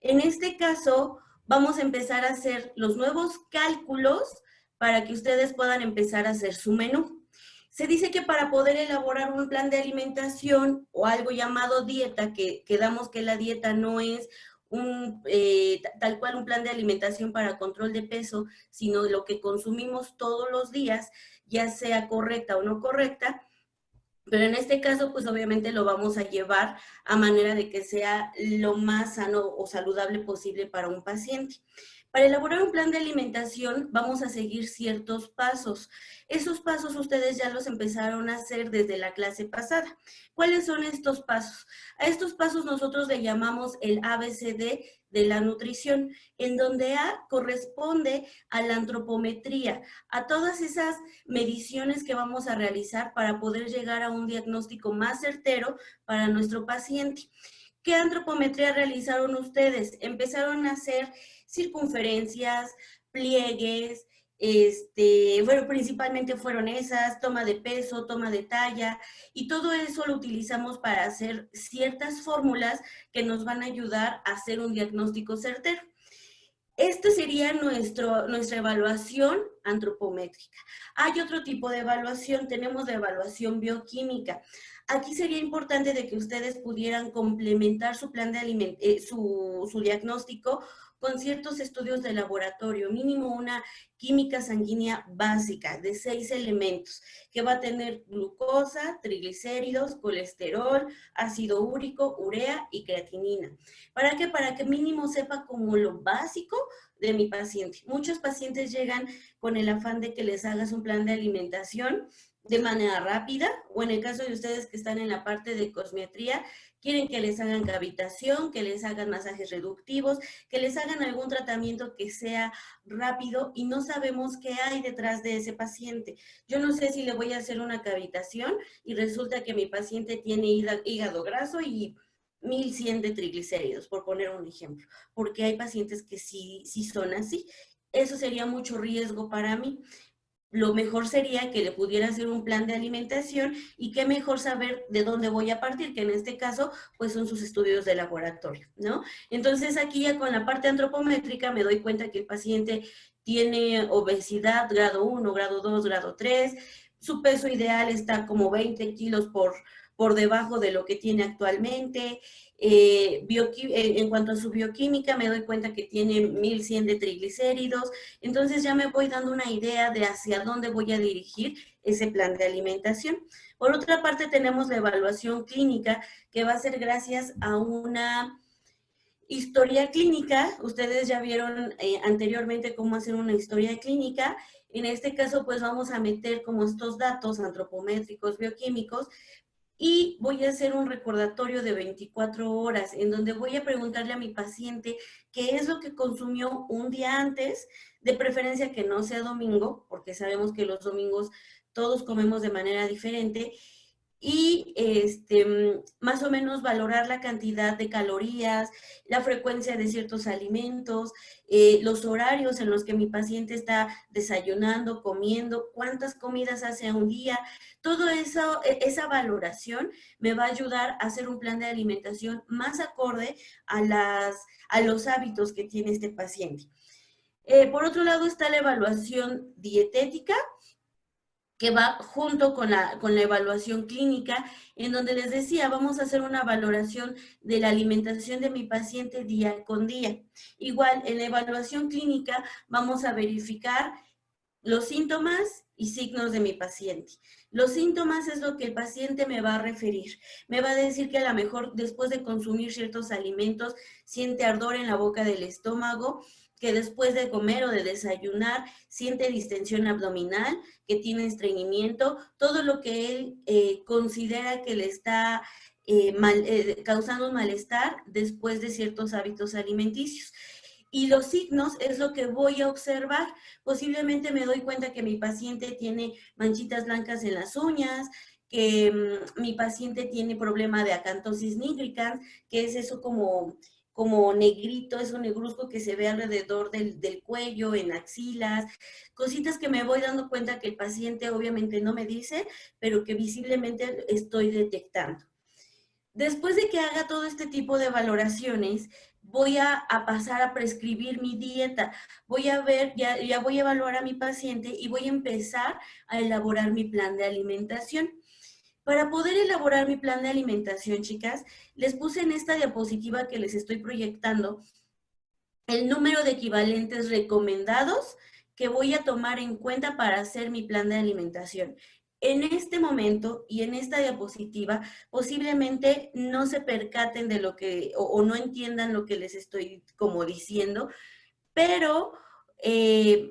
En este caso, vamos a empezar a hacer los nuevos cálculos para que ustedes puedan empezar a hacer su menú. Se dice que para poder elaborar un plan de alimentación o algo llamado dieta, que quedamos que la dieta no es tal cual un plan de alimentación para control de peso, sino lo que consumimos todos los días, ya sea correcta o no correcta, pero en este caso, pues obviamente lo vamos a llevar a manera de que sea lo más sano o saludable posible para un paciente. Para elaborar un plan de alimentación vamos a seguir ciertos pasos. Esos pasos ustedes ya los empezaron a hacer desde la clase pasada. ¿Cuáles son estos pasos? A estos pasos nosotros le llamamos el ABCD de la nutrición, en donde A corresponde a la antropometría, a todas esas mediciones que vamos a realizar para poder llegar a un diagnóstico más certero para nuestro paciente. ¿Qué antropometría realizaron ustedes? Empezaron a hacer circunferencias, pliegues, bueno, principalmente fueron esas, toma de peso, toma de talla, y todo eso lo utilizamos para hacer ciertas fórmulas que nos van a ayudar a hacer un diagnóstico certero. Esta sería nuestra evaluación antropométrica. Hay otro tipo de evaluación, tenemos la evaluación bioquímica. Aquí sería importante de que ustedes pudieran complementar su plan de su diagnóstico con ciertos estudios de laboratorio, mínimo una química sanguínea básica de 6 elementos, que va a tener glucosa, triglicéridos, colesterol, ácido úrico, urea y creatinina. ¿Para qué? Para que mínimo sepa como lo básico de mi paciente. Muchos pacientes llegan con el afán de que les hagas un plan de alimentación de manera rápida, o en el caso de ustedes que están en la parte de cosmetría, quieren que les hagan cavitación, que les hagan masajes reductivos, que les hagan algún tratamiento que sea rápido y no sabemos qué hay detrás de ese paciente. Yo no sé si le voy a hacer una cavitación y resulta que mi paciente tiene hígado graso y 1100 de triglicéridos, por poner un ejemplo, porque hay pacientes que sí son así. Eso sería mucho riesgo para mí. Lo mejor sería que le pudiera hacer un plan de alimentación y qué mejor saber de dónde voy a partir, que en este caso pues son sus estudios de laboratorio, ¿no? Entonces aquí ya con la parte antropométrica me doy cuenta que el paciente tiene obesidad grado 1, grado 2, grado 3, su peso ideal está como 20 kilos por debajo de lo que tiene actualmente. En cuanto a su bioquímica, me doy cuenta que tiene 1100 de triglicéridos, entonces ya me voy dando una idea de hacia dónde voy a dirigir ese plan de alimentación. Por otra parte, tenemos la evaluación clínica, que va a ser gracias a una historia clínica. Ustedes ya vieron anteriormente cómo hacer una historia clínica. En este caso, pues vamos a meter como estos datos antropométricos, bioquímicos, y voy a hacer un recordatorio de 24 horas en donde voy a preguntarle a mi paciente qué es lo que consumió un día antes, de preferencia que no sea domingo, porque sabemos que los domingos todos comemos de manera diferente, y más o menos valorar la cantidad de calorías, la frecuencia de ciertos alimentos, los horarios en los que mi paciente está desayunando, comiendo, cuántas comidas hace a un día. Todo eso, esa valoración me va a ayudar a hacer un plan de alimentación más acorde a los hábitos que tiene este paciente. Por otro lado está la evaluación dietética, que va junto con la evaluación clínica, en donde les decía, vamos a hacer una valoración de la alimentación de mi paciente día con día. Igual, en la evaluación clínica vamos a verificar los síntomas y signos de mi paciente. Los síntomas es lo que el paciente me va a referir. Me va a decir que a lo mejor después de consumir ciertos alimentos siente ardor en la boca del estómago, que después de comer o de desayunar siente distensión abdominal, que tiene estreñimiento, todo lo que él considera que le está causando un malestar después de ciertos hábitos alimenticios. Y los signos es lo que voy a observar. Posiblemente me doy cuenta que mi paciente tiene manchitas blancas en las uñas, que mi paciente tiene problema de acantosis nigricans, que es eso como negrito, es un negruzco que se ve alrededor del cuello, en axilas, cositas que me voy dando cuenta que el paciente obviamente no me dice, pero que visiblemente estoy detectando. Después de que haga todo este tipo de valoraciones, voy a pasar a prescribir mi dieta, voy a ver, ya voy a evaluar a mi paciente y voy a empezar a elaborar mi plan de alimentación. Para poder elaborar mi plan de alimentación, chicas, les puse en esta diapositiva que les estoy proyectando el número de equivalentes recomendados que voy a tomar en cuenta para hacer mi plan de alimentación. En este momento y en esta diapositiva, posiblemente no se percaten de lo que, o no entiendan lo que les estoy como diciendo, pero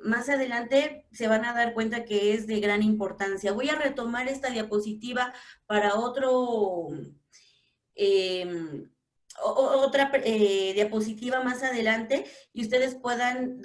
más adelante se van a dar cuenta que es de gran importancia. Voy a retomar esta diapositiva para otro, otra diapositiva más adelante y ustedes puedan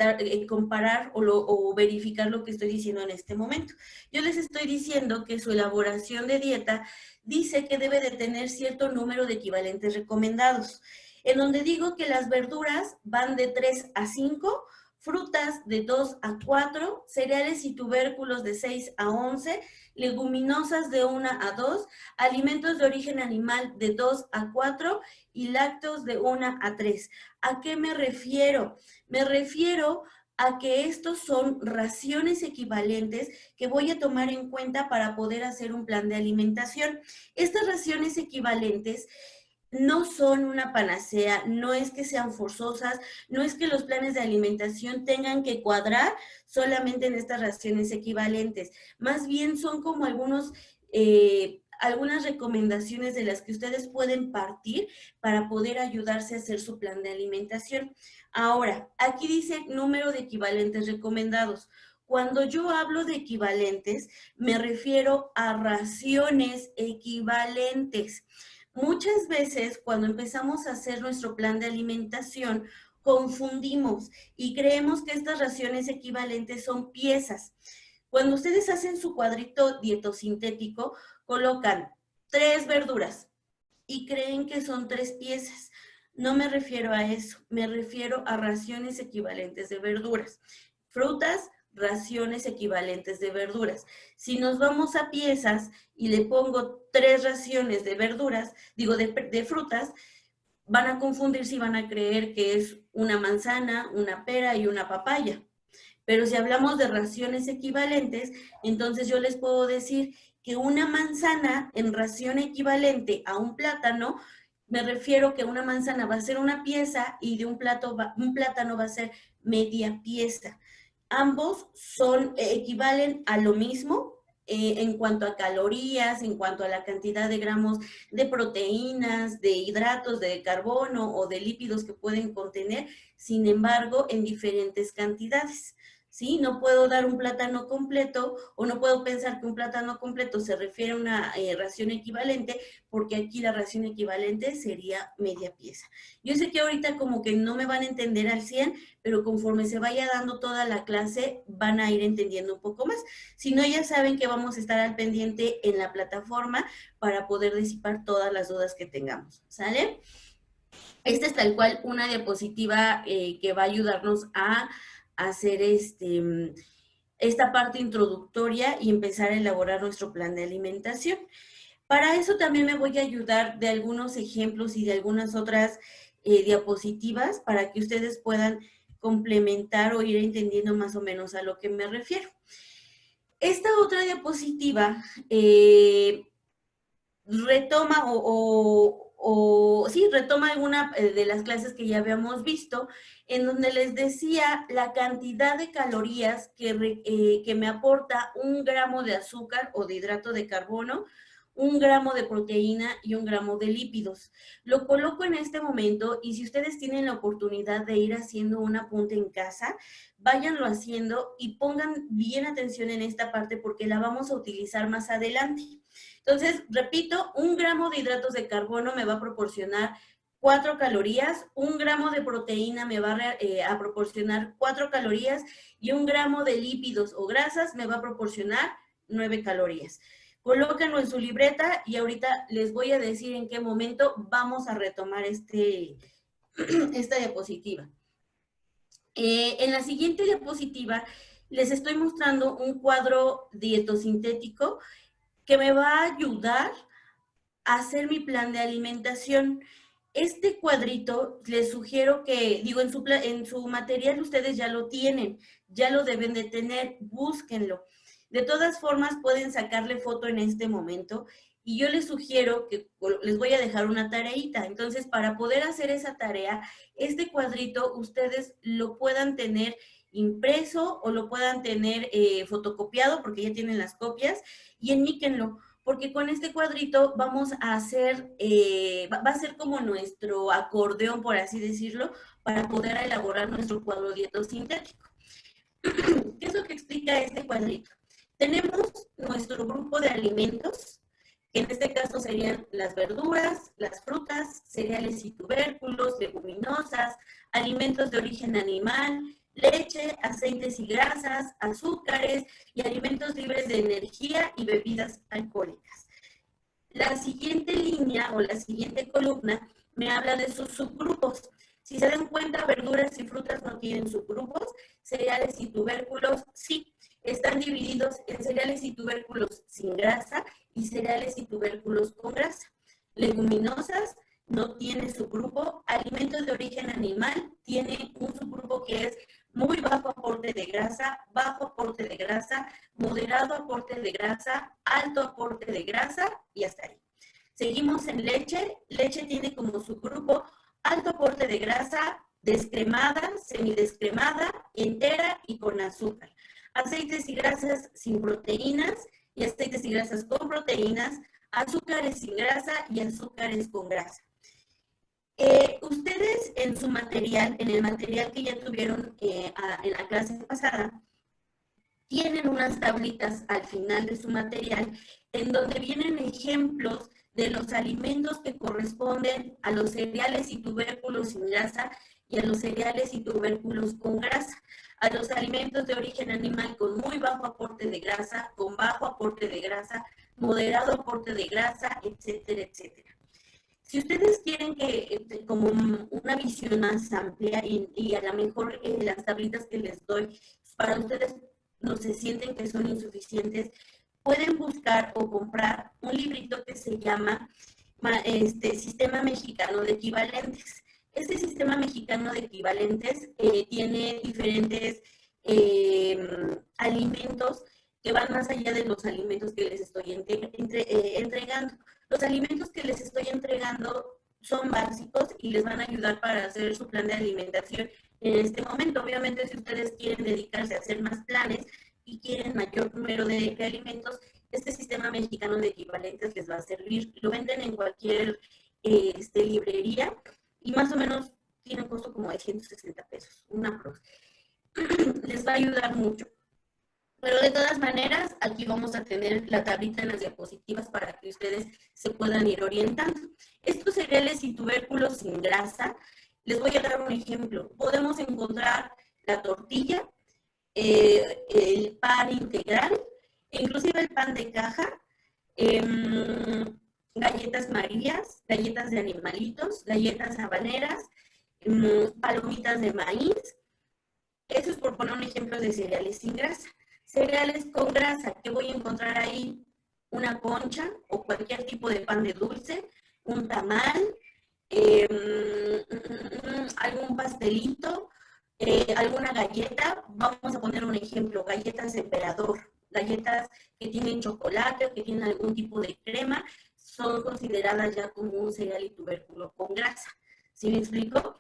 comparar o verificar lo que estoy diciendo en este momento. Yo les estoy diciendo que su elaboración de dieta dice que debe de tener cierto número de equivalentes recomendados, en donde digo que las verduras van de 3 a 5, frutas de 2 a 4, cereales y tubérculos de 6 a 11, leguminosas de 1 a 2, alimentos de origen animal de 2 a 4 y lácteos de 1 a 3. ¿A qué me refiero? Me refiero a que estos son raciones equivalentes que voy a tomar en cuenta para poder hacer un plan de alimentación. Estas raciones equivalentes no son una panacea, no es que sean forzosas, no es que los planes de alimentación tengan que cuadrar solamente en estas raciones equivalentes. Más bien son como algunas recomendaciones de las que ustedes pueden partir para poder ayudarse a hacer su plan de alimentación. Ahora, aquí dice número de equivalentes recomendados. Cuando yo hablo de equivalentes, me refiero a raciones equivalentes. Muchas veces cuando empezamos a hacer nuestro plan de alimentación, confundimos y creemos que estas raciones equivalentes son piezas. Cuando ustedes hacen su cuadrito dietosintético, colocan 3 verduras y creen que son 3 piezas. No me refiero a eso, me refiero a raciones equivalentes de verduras. Frutas, raciones equivalentes de verduras. Si nos vamos a piezas y le pongo 3 raciones de verduras, digo de frutas, van a confundirse y van a creer que es una manzana, una pera y una papaya. Pero si hablamos de raciones equivalentes, entonces yo les puedo decir que una manzana en ración equivalente a un plátano, me refiero que una manzana va a ser una pieza y de un plátano va a ser media pieza. Ambos equivalen a lo mismo en cuanto a calorías, en cuanto a la cantidad de gramos de proteínas, de hidratos, de carbono o de lípidos que pueden contener, sin embargo, en diferentes cantidades. ¿Sí? No puedo dar un plátano completo o no puedo pensar que un plátano completo se refiere a una ración equivalente, porque aquí la ración equivalente sería media pieza. Yo sé que ahorita como que no me van a entender al 100, pero conforme se vaya dando toda la clase van a ir entendiendo un poco más. Si no, ya saben que vamos a estar al pendiente en la plataforma para poder disipar todas las dudas que tengamos, ¿sale? Esta es tal cual una diapositiva que va a ayudarnos a hacer esta parte introductoria y empezar a elaborar nuestro plan de alimentación. Para eso también me voy a ayudar de algunos ejemplos y de algunas otras diapositivas para que ustedes puedan complementar o ir entendiendo más o menos a lo que me refiero. Esta otra diapositiva retoma retoma alguna de las clases que ya habíamos visto, en donde les decía la cantidad de calorías que me aporta 1 gramo de azúcar o de hidrato de carbono, 1 gramo de proteína y 1 gramo de lípidos. Lo coloco en este momento y si ustedes tienen la oportunidad de ir haciendo un apunte en casa, váyanlo haciendo y pongan bien atención en esta parte porque la vamos a utilizar más adelante. Entonces, repito, 1 gramo de hidratos de carbono me va a proporcionar 4 calorías, 1 gramo de proteína me va a proporcionar 4 calorías y 1 gramo de lípidos o grasas me va a proporcionar 9 calorías. Colóquenlo en su libreta y ahorita les voy a decir en qué momento vamos a retomar esta diapositiva. En la siguiente diapositiva les estoy mostrando un cuadro dietosintético que me va a ayudar a hacer mi plan de alimentación. Este cuadrito les sugiero que, digo, en su material ustedes ya lo tienen, ya lo deben de tener, búsquenlo. De todas formas, pueden sacarle foto en este momento y yo les sugiero que les voy a dejar una tareita. Entonces, para poder hacer esa tarea, este cuadrito ustedes lo puedan tener impreso o lo puedan tener fotocopiado porque ya tienen las copias y enmíquenlo porque con este cuadrito vamos a hacer, va a ser como nuestro acordeón, por así decirlo, para poder elaborar nuestro cuadro dietosintético. ¿Qué es lo que explica este cuadrito? Tenemos nuestro grupo de alimentos, que en este caso serían las verduras, las frutas, cereales y tubérculos, leguminosas, alimentos de origen animal, leche, aceites y grasas, azúcares y alimentos libres de energía y bebidas alcohólicas. La siguiente línea o la siguiente columna me habla de sus subgrupos. Si se dan cuenta, verduras y frutas no tienen subgrupos, cereales y tubérculos sí. Están divididos en cereales y tubérculos sin grasa y cereales y tubérculos con grasa. Leguminosas no tiene subgrupo. Alimentos de origen animal tiene un subgrupo que es muy bajo aporte de grasa, bajo aporte de grasa, moderado aporte de grasa, alto aporte de grasa y hasta ahí. Seguimos en leche. Leche tiene como subgrupo alto aporte de grasa, descremada, semidescremada, entera y con azúcar. Aceites y grasas sin proteínas y aceites y grasas con proteínas, azúcares sin grasa y azúcares con grasa. Ustedes en su material, en el material que ya tuvieron en la clase pasada, tienen unas tablitas al final de su material en donde vienen ejemplos de los alimentos que corresponden a los cereales y tubérculos sin grasa y a los cereales y tubérculos con grasa, a los alimentos de origen animal con muy bajo aporte de grasa, con bajo aporte de grasa, moderado aporte de grasa, etcétera, etcétera. Si ustedes quieren que como una visión más amplia y a lo mejor las tablitas que les doy para ustedes no se sienten que son insuficientes, pueden buscar o comprar un librito que se llama Sistema Mexicano de Equivalentes. Este Sistema Mexicano de Equivalentes tiene diferentes alimentos que van más allá de los alimentos que les estoy entregando. Los alimentos que les estoy entregando son básicos y les van a ayudar para hacer su plan de alimentación en este momento. Obviamente, si ustedes quieren dedicarse a hacer más planes y quieren mayor número de alimentos, este Sistema Mexicano de Equivalentes les va a servir. Lo venden en cualquier librería y más o menos tiene un costo como de 160 pesos, una pro. Les va a ayudar mucho. Pero de todas maneras, aquí vamos a tener la tablita en las diapositivas para que ustedes se puedan ir orientando. Estos cereales y tubérculos sin grasa, les voy a dar un ejemplo. Podemos encontrar la tortilla, el pan integral, inclusive el pan de caja, galletas Marías, galletas de animalitos, galletas habaneras, palomitas de maíz. Eso es por poner un ejemplo de cereales sin grasa. Cereales con grasa, ¿qué voy a encontrar ahí? Una concha o cualquier tipo de pan de dulce, un tamal, algún pastelito, alguna galleta. Vamos a poner un ejemplo, galletas emperador, galletas que tienen chocolate o que tienen algún tipo de crema, son consideradas ya como un cereal y tubérculo con grasa. ¿Sí me explico?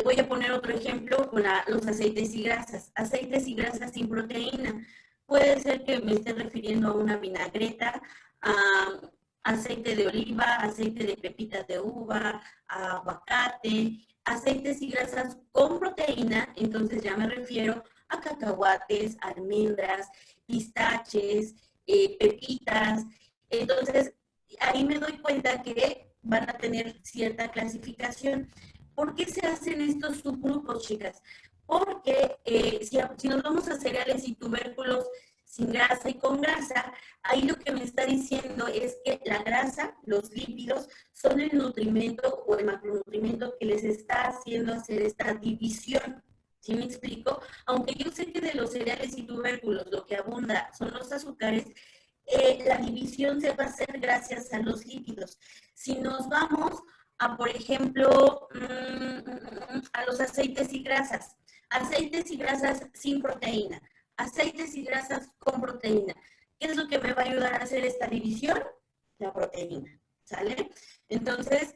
Voy a poner otro ejemplo con los aceites y grasas. Aceites y grasas sin proteína. Puede ser que me esté refiriendo a una vinagreta, a aceite de oliva, aceite de pepitas de uva, a aguacate, aceites y grasas con proteína. Entonces ya me refiero a cacahuates, almendras, pistaches, pepitas. Entonces ahí me doy cuenta que van a tener cierta clasificación. ¿Por qué se hacen estos subgrupos, chicas? Porque si nos vamos a cereales y tubérculos sin grasa y con grasa, ahí lo que me está diciendo es que la grasa, los lípidos, son el nutrimento o el macronutrimento que les está haciendo hacer esta división. ¿Sí me explico? Aunque yo sé que de los cereales y tubérculos lo que abunda son los azúcares, la división se va a hacer gracias a los lípidos. Si nos vamos a, por ejemplo, a los aceites y grasas. Aceites y grasas sin proteína. Aceites y grasas con proteína. ¿Qué es lo que me va a ayudar a hacer esta división? La proteína, ¿sale? Entonces,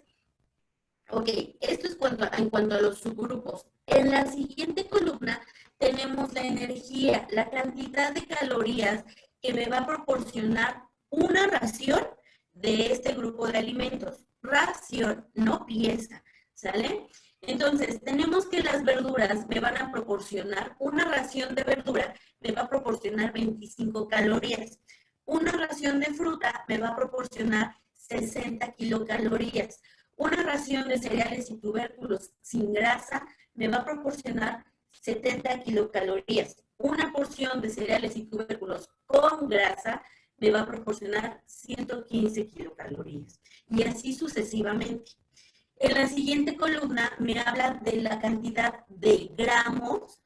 ok, esto es en cuanto a los subgrupos. En la siguiente columna tenemos la energía, la cantidad de calorías que me va a proporcionar una ración de este grupo de alimentos. Ración, no pieza, ¿sale? Entonces, tenemos que las verduras me van a proporcionar, una ración de verdura me va a proporcionar 25 calorías. Una ración de fruta me va a proporcionar 60 kilocalorías. Una ración de cereales y tubérculos sin grasa me va a proporcionar 70 kilocalorías. Una porción de cereales y tubérculos con grasa me va a proporcionar 115 kilocalorías. Y así sucesivamente. En la siguiente columna me habla de la cantidad de gramos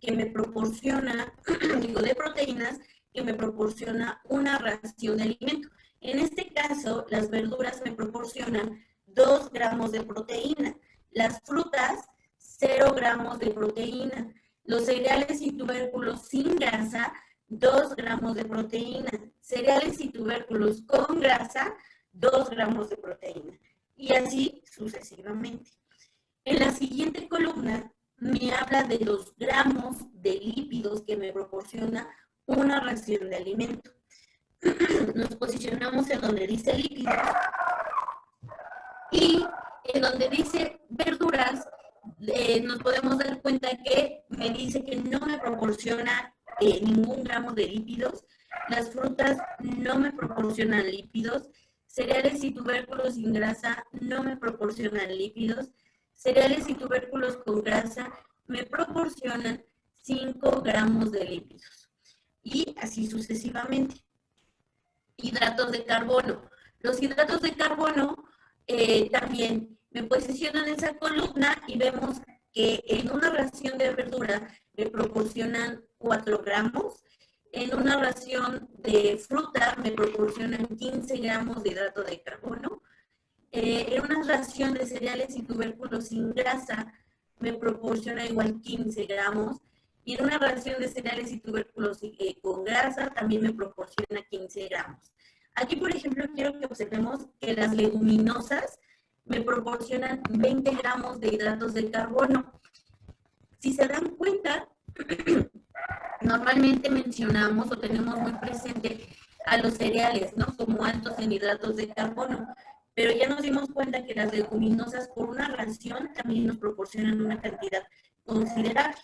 que me proporciona, de proteínas que me proporciona una ración de alimento. En este caso, las verduras me proporcionan 2 gramos de proteína. Las frutas, 0 gramos de proteína. Los cereales y tubérculos sin grasa, 2 gramos de proteína. Cereales y tubérculos con grasa, 2 gramos de proteína. Y así sucesivamente. En la siguiente columna me habla de los gramos de lípidos que me proporciona una ración de alimento. Nos posicionamos en donde dice lípidos y en donde dice verduras nos podemos dar cuenta que me dice que no me proporciona ningún gramo de lípidos. Las frutas no me proporcionan lípidos. Cereales y tubérculos sin grasa no me proporcionan lípidos. Cereales y tubérculos con grasa me proporcionan 5 gramos de lípidos. Y así sucesivamente. Hidratos de carbono. Los hidratos de carbono también me posicionan en esa columna y vemos que en una ración de verdura me proporcionan 4 gramos. En una ración de fruta me proporcionan 15 gramos de hidrato de carbono. En una ración de cereales y tubérculos sin grasa me proporciona igual 15 gramos. Y en una ración de cereales y tubérculos con grasa también me proporciona 15 gramos. Aquí, por ejemplo, quiero que observemos que las leguminosas me proporcionan 20 gramos de hidratos de carbono. Si se dan cuenta, normalmente mencionamos o tenemos muy presente a los cereales, ¿no? Como altos en hidratos de carbono. Pero ya nos dimos cuenta que las leguminosas por una ración también nos proporcionan una cantidad considerable.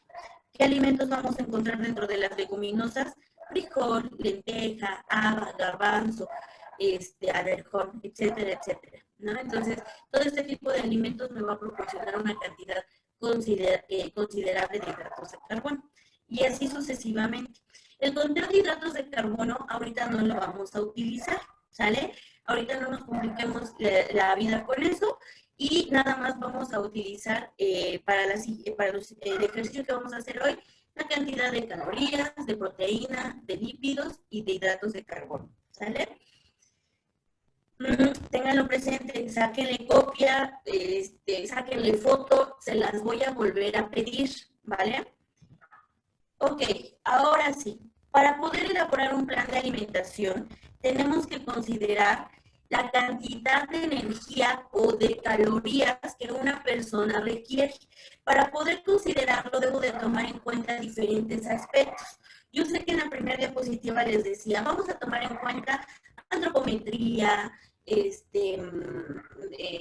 ¿Qué alimentos vamos a encontrar dentro de las leguminosas? Frijol, lenteja, haba, garbanzo, arejón, etcétera, etcétera, ¿no? Entonces, todo este tipo de alimentos me va a proporcionar una cantidad considerable de hidratos de carbono. Y así sucesivamente. El conteo de hidratos de carbono ahorita no lo vamos a utilizar, ¿sale? Ahorita no nos compliquemos la vida con eso y nada más vamos a utilizar para el ejercicio que vamos a hacer hoy la cantidad de calorías, de proteína, de lípidos y de hidratos de carbono, ¿sale? Ténganlo presente, sáquenle copia, sáquenle foto, se las voy a volver a pedir, ¿vale? Ok, ahora sí, para poder elaborar un plan de alimentación, tenemos que considerar la cantidad de energía o de calorías que una persona requiere. Para poder considerarlo, debo de tomar en cuenta diferentes aspectos. Yo sé que en la primera diapositiva les decía, vamos a tomar en cuenta antropometría,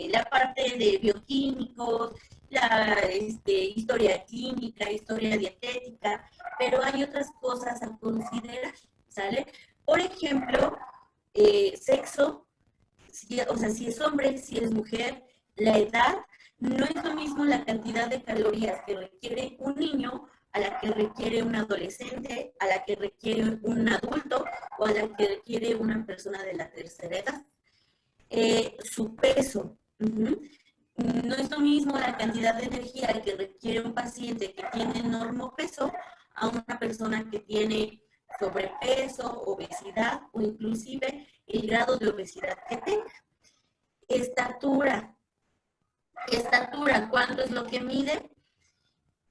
la parte de bioquímicos, la historia química, historia dietética, pero hay otras cosas a considerar, ¿sale? Por ejemplo, sexo, o sea, si es hombre, si es mujer, la edad, no es lo mismo la cantidad de calorías que requiere un niño a la que requiere un adolescente, a la que requiere un adulto o a la que requiere una persona de la tercera edad. Su peso. No es lo mismo la cantidad de energía que requiere un paciente que tiene normopeso a una persona que tiene sobrepeso, obesidad o inclusive el grado de obesidad que tenga. Estatura. estatura, cuánto es lo que mide,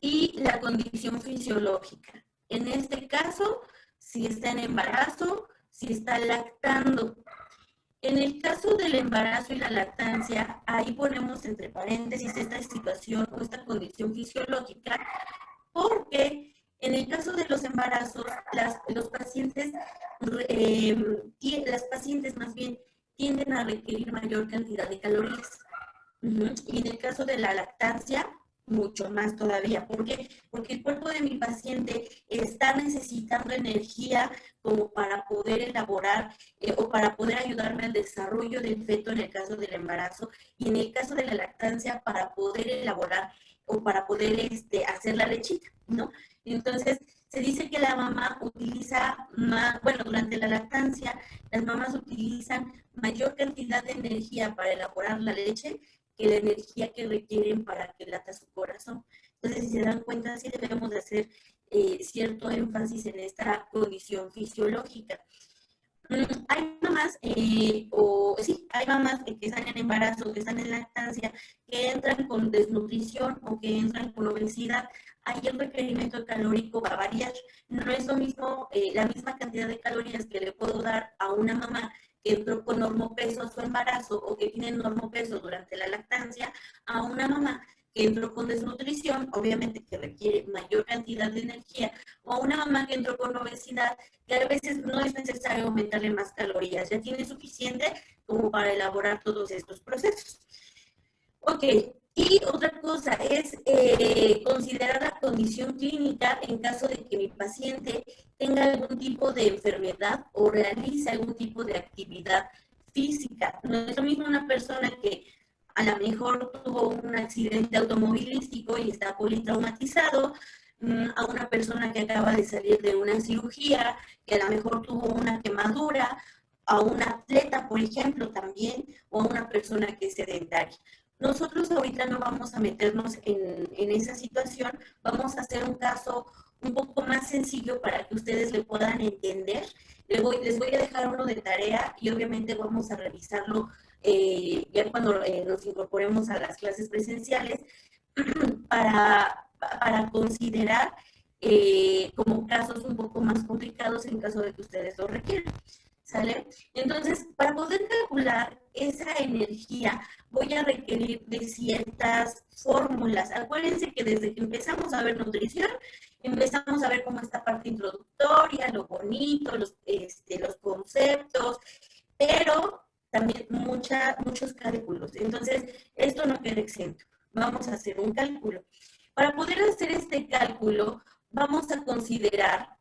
y la condición fisiológica. En este caso, si está en embarazo, si está lactando. En el caso del embarazo y la lactancia, ahí ponemos entre paréntesis esta situación o esta condición fisiológica, porque en el caso de los embarazos, los pacientes, las pacientes más bien tienden a requerir mayor cantidad de calorías. Y en el caso de la lactancia, mucho más todavía. ¿Por qué? Porque el cuerpo de mi paciente está necesitando energía como para poder elaborar o para poder ayudarme al desarrollo del feto en el caso del embarazo, y en el caso de la lactancia para poder elaborar o para poder hacer la lechita, ¿no? Entonces, se dice que la mamá utiliza más, bueno, durante la lactancia, las mamás utilizan mayor cantidad de energía para elaborar la leche que la energía que requieren para que lata su corazón. Entonces, si se dan cuenta, sí debemos de hacer cierto énfasis en esta condición fisiológica. Hay mamás, hay mamás que están en embarazo, que están en lactancia, que entran con desnutrición o que entran con obesidad. Ahí el requerimiento calórico va a variar. No es lo mismo, la misma cantidad de calorías que le puedo dar a una mamá que entró con normopeso a su embarazo o que tiene normopeso durante la lactancia, a una mamá que entró con desnutrición, obviamente que requiere mayor cantidad de energía, o a una mamá que entró con obesidad, que a veces no es necesario aumentarle más calorías, ya tiene suficiente como para elaborar todos estos procesos. Ok, y otra cosa es considerar la condición clínica en caso de que mi paciente tenga algún tipo de enfermedad o realice algún tipo de actividad física. No es lo mismo una persona que a lo mejor tuvo un accidente automovilístico y está politraumatizado, a una persona que acaba de salir de una cirugía, que a lo mejor tuvo una quemadura, a un atleta, por ejemplo, también, o a una persona que es sedentaria. Nosotros ahorita no vamos a meternos en esa situación, vamos a hacer un caso un poco más sencillo para que ustedes le puedan entender. Les voy a dejar uno de tarea y obviamente vamos a revisarlo ya cuando nos incorporemos a las clases presenciales para considerar como casos un poco más complicados en caso de que ustedes lo requieran. ¿Sale? Entonces, para poder calcular esa energía, voy a requerir de ciertas fórmulas. Acuérdense que desde que empezamos a ver nutrición, empezamos a ver cómo esta parte introductoria, lo bonito, los conceptos, pero también muchos cálculos. Entonces, esto no queda exento. Vamos a hacer un cálculo. Para poder hacer este cálculo, vamos a considerar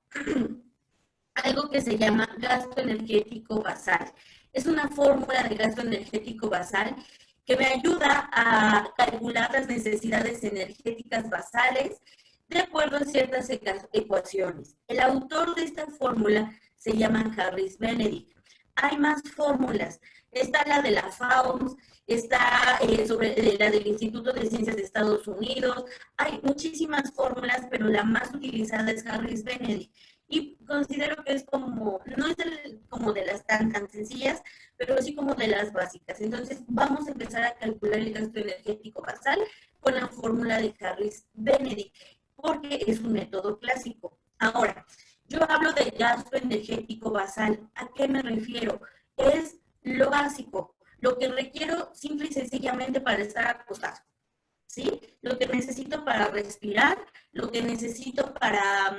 algo que se llama gasto energético basal. Es una fórmula de gasto energético basal que me ayuda a calcular las necesidades energéticas basales de acuerdo a ciertas ecuaciones. El autor de esta fórmula se llama Harris Benedict. Hay más fórmulas. Está la de la FAOMS, está sobre la del Instituto de Ciencias de Estados Unidos. Hay muchísimas fórmulas, pero la más utilizada es Harris Benedict. Y considero que es como, no es como de las tan sencillas, pero sí como de las básicas. Entonces, vamos a empezar a calcular el gasto energético basal con la fórmula de Harris Benedict, porque es un método clásico. Ahora, yo hablo de gasto energético basal. ¿A qué me refiero? Es lo básico, lo que requiero simple y sencillamente para estar acostado, ¿sí? Lo que necesito para respirar, lo que necesito para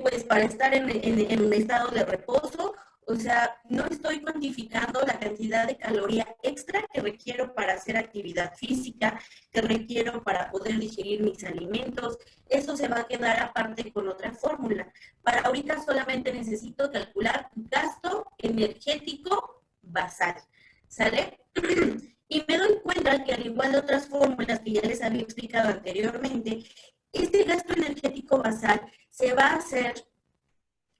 pues para estar en un estado de reposo. O sea, no estoy cuantificando la cantidad de caloría extra que requiero para hacer actividad física, que requiero para poder digerir mis alimentos. Eso se va a quedar aparte con otra fórmula. Para ahorita solamente necesito calcular gasto energético basal. ¿Sale? Y me doy cuenta que al igual de otras fórmulas que ya les había explicado anteriormente, este gasto energético basal se va a hacer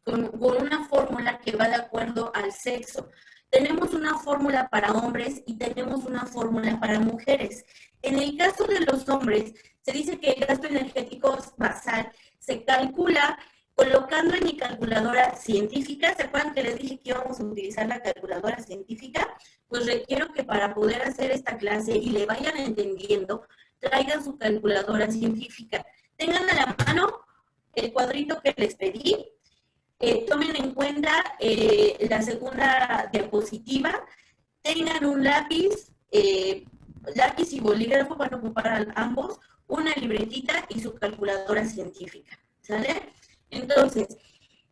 con una fórmula que va de acuerdo al sexo. Tenemos una fórmula para hombres y tenemos una fórmula para mujeres. En el caso de los hombres, se dice que el gasto energético basal se calcula colocando en mi calculadora científica, ¿se acuerdan que les dije que íbamos a utilizar la calculadora científica? Pues requiero que para poder hacer esta clase y le vayan entendiendo, traigan su calculadora científica. Tengan a la mano el cuadrito que les pedí, tomen en cuenta la segunda diapositiva, tengan un lápiz, lápiz y bolígrafo, van a ocupar ambos, una libretita y su calculadora científica, ¿sale? Entonces,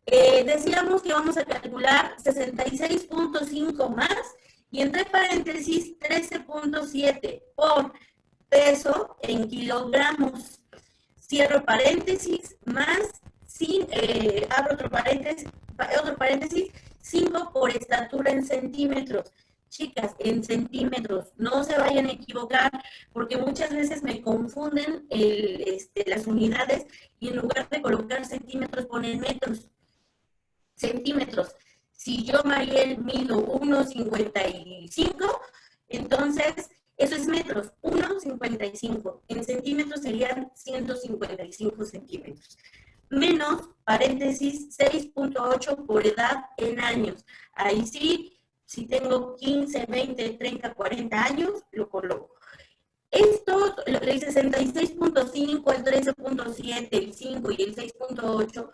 decíamos que vamos a calcular 66.5 más y entre paréntesis 13.7 por peso en kilogramos. Cierro paréntesis más, abro otro paréntesis, 5 por estatura en centímetros. Chicas, en centímetros, no se vayan a equivocar, porque muchas veces me confunden las unidades y en lugar de colocar centímetros ponen metros. Centímetros. Si yo, Mariel, mido 1,55, entonces eso es metros, 1,55. En centímetros serían 155 centímetros. Menos, paréntesis, 6.8 por edad en años. Ahí sí, si tengo 15, 20, 30, 40 años, lo coloco. Esto, el 66.5, el 13.7, el 5 y el 6.8,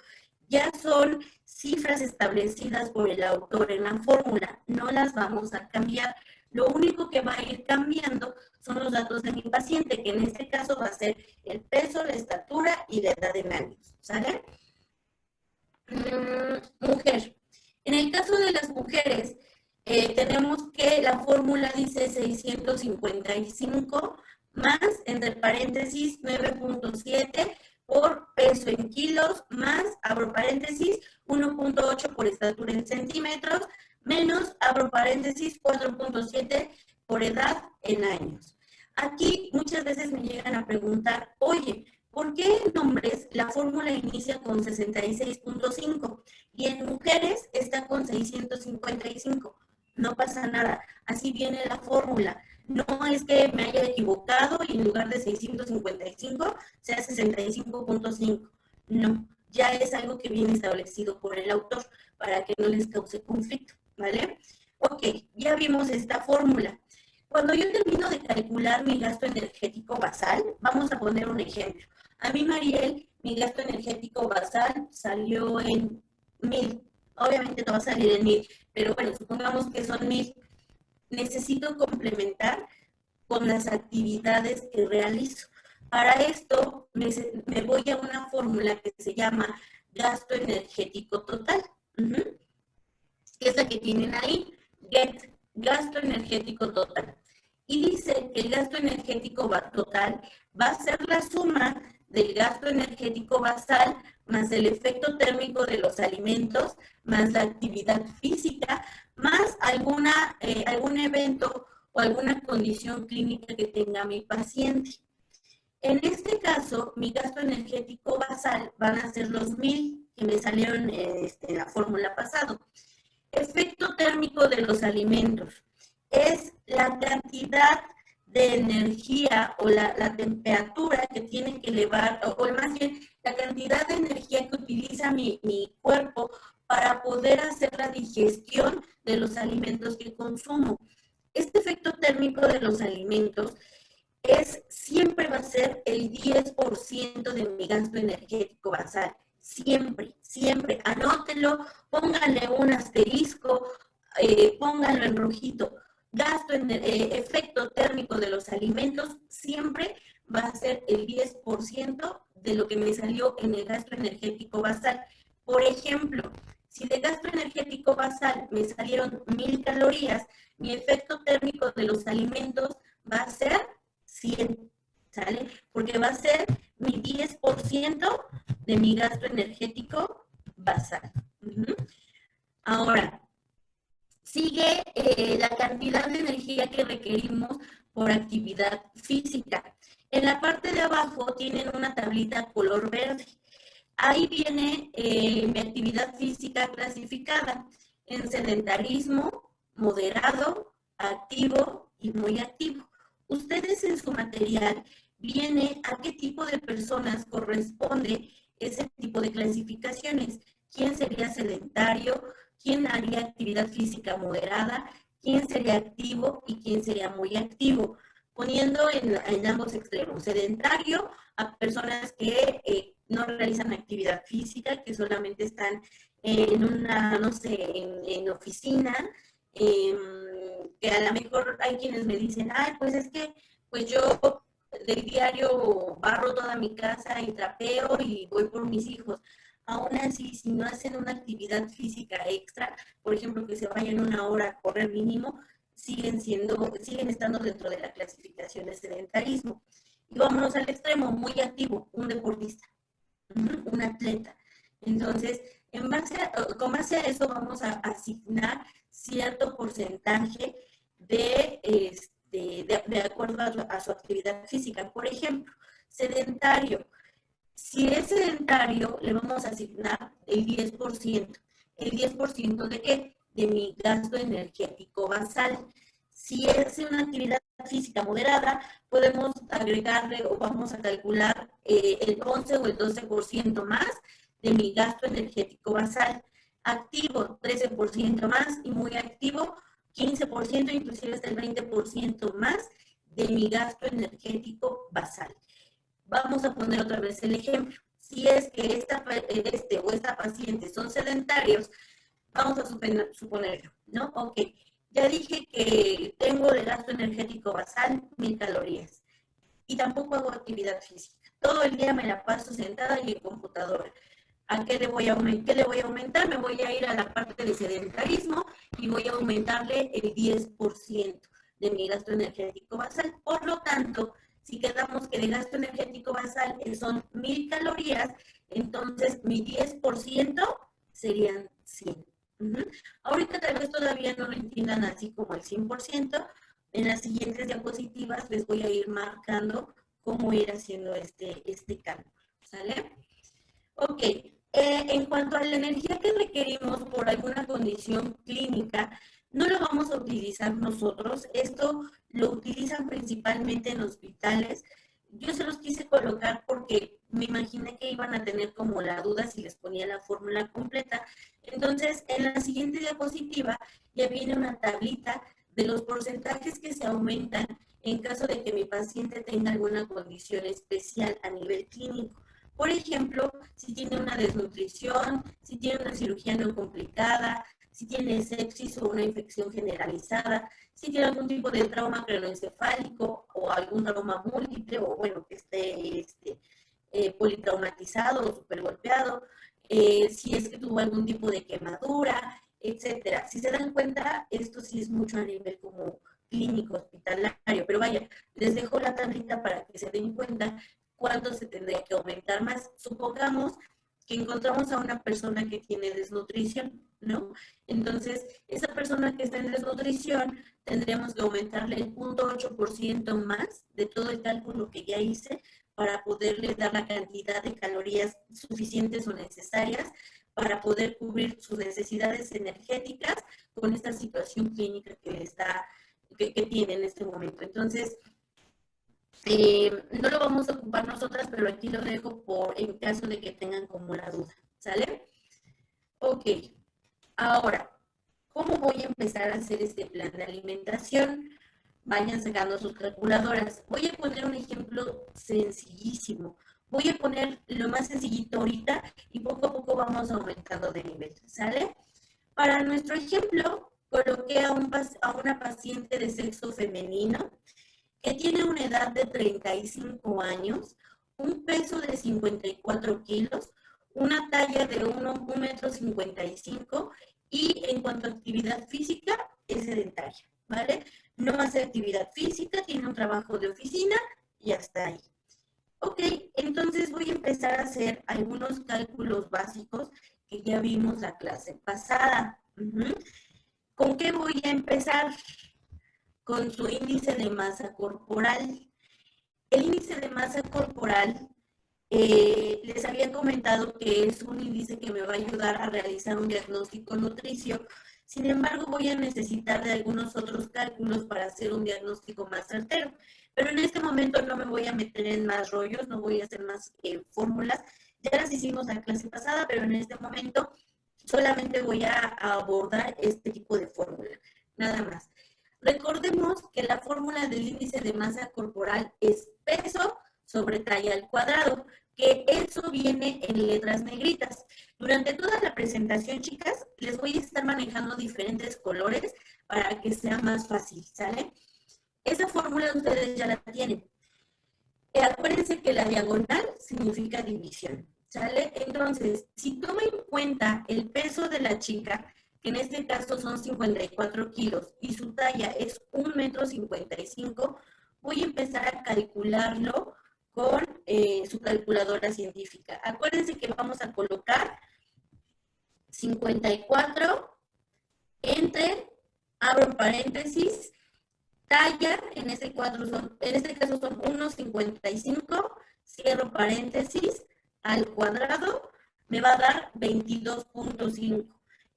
ya son cifras establecidas por el autor en la fórmula. No las vamos a cambiar. Lo único que va a ir cambiando son los datos de mi paciente, que en este caso va a ser el peso, la estatura y la edad en años. ¿Sale? Mujer. En el caso de las mujeres, tenemos que la fórmula dice 655 más, entre paréntesis, 9.7 por peso en kilos, más, abro paréntesis, 1.8 por estatura en centímetros, menos, abro paréntesis, 4.7 por edad en años. Aquí muchas veces me llegan a preguntar, oye, ¿por qué en hombres la fórmula inicia con 66.5 y en mujeres está con 655? No pasa nada, así viene la fórmula. No es que me haya equivocado y en lugar de 655 sea 65.5. No, ya es algo que viene establecido por el autor para que no les cause conflicto, ¿vale? Ok, ya vimos esta fórmula. Cuando yo termino de calcular mi gasto energético basal, vamos a poner un ejemplo. A mí, Mariel, mi gasto energético basal salió en 1,000. Obviamente no va a salir en 1,000, pero bueno, supongamos que son 1,000. Necesito complementar con las actividades que realizo. Para esto me voy a una fórmula que se llama gasto energético total. Es la que tienen ahí, GET, gasto energético total. Y dice que el gasto energético total va a ser la suma del gasto energético basal más el efecto térmico de los alimentos, más la actividad física, más algún evento o alguna condición clínica que tenga mi paciente. En este caso, mi gasto energético basal van a ser los 1,000 que me salieron en la fórmula pasada. Efecto térmico de los alimentos es la cantidad de energía o la temperatura que tiene que elevar, o más bien la cantidad de energía que utiliza mi cuerpo para poder hacer la digestión de los alimentos que consumo. Este efecto térmico de los alimentos siempre va a ser el 10% de mi gasto energético basal. Siempre, siempre. Anótenlo, pónganle un asterisco, pónganlo en rojito. Efecto térmico de los alimentos siempre va a ser el 10% de lo que me salió en el gasto energético basal. Por ejemplo, si de gasto energético basal me salieron 1,000 calorías, mi efecto térmico de los alimentos va a ser 100, ¿sale? Porque va a ser mi 10% de mi gasto energético basal. Ahora, sigue la cantidad de energía que requerimos por actividad física. En la parte de abajo tienen una tablita color verde. Ahí viene mi actividad física clasificada en sedentarismo, moderado, activo y muy activo. Ustedes en su material viene a qué tipo de personas corresponde ese tipo de clasificaciones. ¿Quién sería sedentario? ¿Quién haría actividad física moderada? ¿Quién sería activo y quién sería muy activo? Poniendo en ambos extremos, sedentario a personas que no realizan actividad física, que solamente están en una, no sé, en oficina, que a lo mejor hay quienes me dicen, ay, pues es que pues yo del diario barro toda mi casa y trapeo y voy por mis hijos. Aún así, si no hacen una actividad física extra, por ejemplo, que se vayan una hora a correr mínimo, siguen estando dentro de la clasificación de sedentarismo. Y vámonos al extremo, muy activo, un deportista, un atleta. Entonces, con base a eso vamos a asignar cierto porcentaje de acuerdo a su actividad física. Por ejemplo, sedentario. Si es sedentario, le vamos a asignar el 10%. ¿El 10% de qué? De mi gasto energético basal. Si es una actividad física moderada, podemos agregarle o vamos a calcular el 11 o el 12% más de mi gasto energético basal. Activo, 13% más, y muy activo, 15%, inclusive hasta el 20% más de mi gasto energético basal. Vamos a poner otra vez el ejemplo. Si es que esta paciente son sedentarios, vamos a suponerlo, ¿no? Ok, ya dije que tengo de gasto energético basal 1000 calorías y tampoco hago actividad física. Todo el día me la paso sentada en mi computadora. ¿A qué le voy a aumentar? Me voy a ir a la parte de sedentarismo y voy a aumentarle el 10% de mi gasto energético basal. Por lo tanto, si quedamos que el gasto energético basal son 1000 calorías, entonces mi 10% serían 100. Ahorita tal vez todavía no lo entiendan así como el 100%. En las siguientes diapositivas les voy a ir marcando cómo ir haciendo este cálculo. ¿Sale? Ok, en cuanto a la energía que requerimos por alguna condición clínica, no lo vamos a utilizar nosotros. Esto lo utilizan principalmente en hospitales. Yo se los quise colocar porque me imaginé que iban a tener como la duda si les ponía la fórmula completa. Entonces, en la siguiente diapositiva ya viene una tablita de los porcentajes que se aumentan en caso de que mi paciente tenga alguna condición especial a nivel clínico. Por ejemplo, si tiene una desnutrición, si tiene una cirugía no complicada, si tiene sepsis o una infección generalizada, si tiene algún tipo de trauma craneoencefálico o algún trauma múltiple, o bueno, que esté politraumatizado o super golpeado, si es que tuvo algún tipo de quemadura, etcétera. Si se dan cuenta, esto sí es mucho a nivel como clínico, hospitalario, pero vaya, les dejo la tablita para que se den cuenta cuánto se tendría que aumentar más. Supongamos que encontramos a una persona que tiene desnutrición, ¿no? Entonces, esa persona que está en desnutrición, tendríamos que aumentarle el 0.8% más de todo el cálculo que ya hice para poderle dar la cantidad de calorías suficientes o necesarias para poder cubrir sus necesidades energéticas con esta situación clínica que tiene en este momento. Entonces, no lo vamos a ocupar nosotras, pero aquí lo dejo en caso de que tengan como la duda, ¿sale? Ok, ahora, ¿cómo voy a empezar a hacer este plan de alimentación? Vayan sacando sus calculadoras. Voy a poner un ejemplo sencillísimo. Voy a poner lo más sencillito ahorita y poco a poco vamos aumentando de nivel, ¿sale? Para nuestro ejemplo, coloqué a una paciente de sexo femenino que tiene una edad de 35 años, un peso de 54 kilos, una talla de 1,55 m y en cuanto a actividad física, es sedentaria, ¿vale? No hace actividad física, tiene un trabajo de oficina y hasta ahí. Ok, entonces voy a empezar a hacer algunos cálculos básicos que ya vimos la clase pasada. ¿Con qué voy a empezar? Con su índice de masa corporal. El índice de masa corporal, les había comentado que es un índice que me va a ayudar a realizar un diagnóstico nutricio. Sin embargo, voy a necesitar de algunos otros cálculos para hacer un diagnóstico más certero. Pero en este momento no me voy a meter en más rollos, no voy a hacer más fórmulas. Ya las hicimos la clase pasada, pero en este momento solamente voy a abordar este tipo de fórmula, nada más. Recordemos que la fórmula del índice de masa corporal es peso sobre talla al cuadrado, que eso viene en letras negritas. Durante toda la presentación, chicas, les voy a estar manejando diferentes colores para que sea más fácil, ¿sale? Esa fórmula ustedes ya la tienen. Acuérdense que la diagonal significa división, ¿sale? Entonces, si toma en cuenta el peso de la chica, que en este caso son 54 kilos, y su talla es 1,55 m, voy a empezar a calcularlo con su calculadora científica. Acuérdense que vamos a colocar 54 entre, abro paréntesis, talla, en este caso son 1,55, cierro paréntesis, al cuadrado, me va a dar 22.5.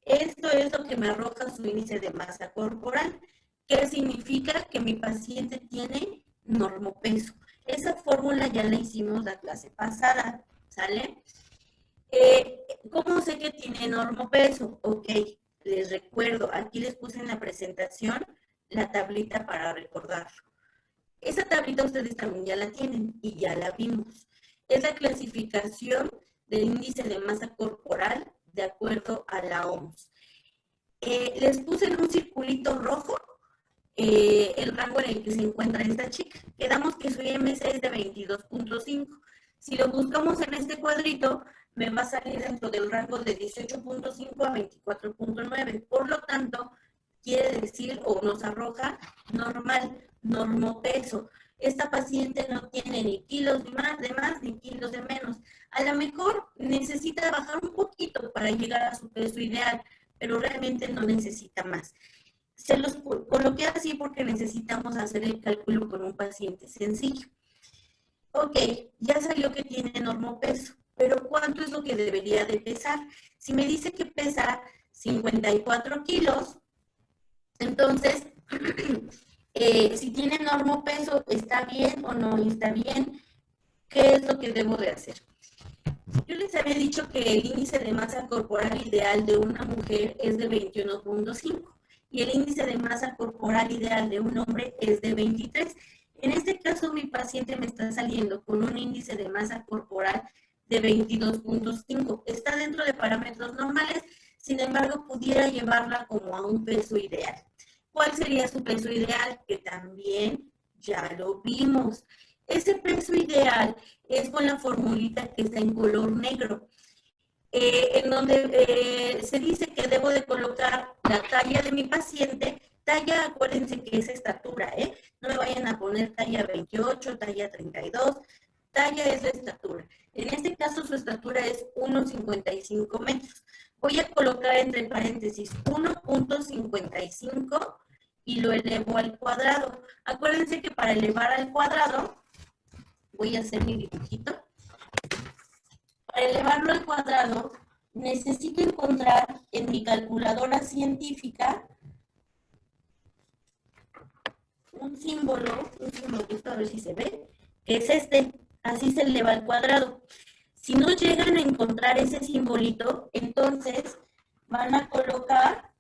Esto es lo que me arroja su índice de masa corporal, que significa que mi paciente tiene normopeso. Esa fórmula ya la hicimos la clase pasada, ¿sale? ¿Cómo sé que tiene normopeso? Ok, les recuerdo, aquí les puse en la presentación la tablita para recordarlo. Esa tablita ustedes también ya la tienen y ya la vimos. Es la clasificación del índice de masa corporal de acuerdo a la OMS. Les puse en un circulito rojo el rango en el que se encuentra esta chica. Quedamos que su IMC es de 22.5. Si lo buscamos en este cuadrito, me va a salir dentro del rango de 18.5 a 24.9. Por lo tanto, quiere decir o nos arroja normal, normopeso. Esta paciente no tiene ni kilos de más ni kilos de menos. A lo mejor necesita bajar un poquito para llegar a su peso ideal, pero realmente no necesita más. Se los coloqué así porque necesitamos hacer el cálculo con un paciente sencillo. Ok, ya salió que tiene normopeso, pero ¿cuánto es lo que debería de pesar? Si me dice que pesa 54 kilos, entonces, si tiene normopeso, ¿está bien o no está bien? ¿Qué es lo que debo de hacer? Yo les había dicho que el índice de masa corporal ideal de una mujer es de 21.5 y el índice de masa corporal ideal de un hombre es de 23. En este caso, mi paciente me está saliendo con un índice de masa corporal de 22.5. Está dentro de parámetros normales, sin embargo, pudiera llevarla como a un peso ideal. ¿Cuál sería su peso ideal? Que también ya lo vimos. Ese peso ideal es con la formulita que está en color negro, en donde se dice que debo de colocar la talla de mi paciente. Talla, acuérdense que es estatura, no me vayan a poner talla 28, talla 32, talla es la estatura. En este caso su estatura es 1,55 metros. Voy a colocar entre paréntesis 1.55 y lo elevo al cuadrado. Acuérdense que para elevar al cuadrado, voy a hacer mi dibujito. Para elevarlo al cuadrado, necesito encontrar en mi calculadora científica un simbolito, a ver si se ve, que es este. Así se eleva al cuadrado. Si no llegan a encontrar ese simbolito, entonces van a colocar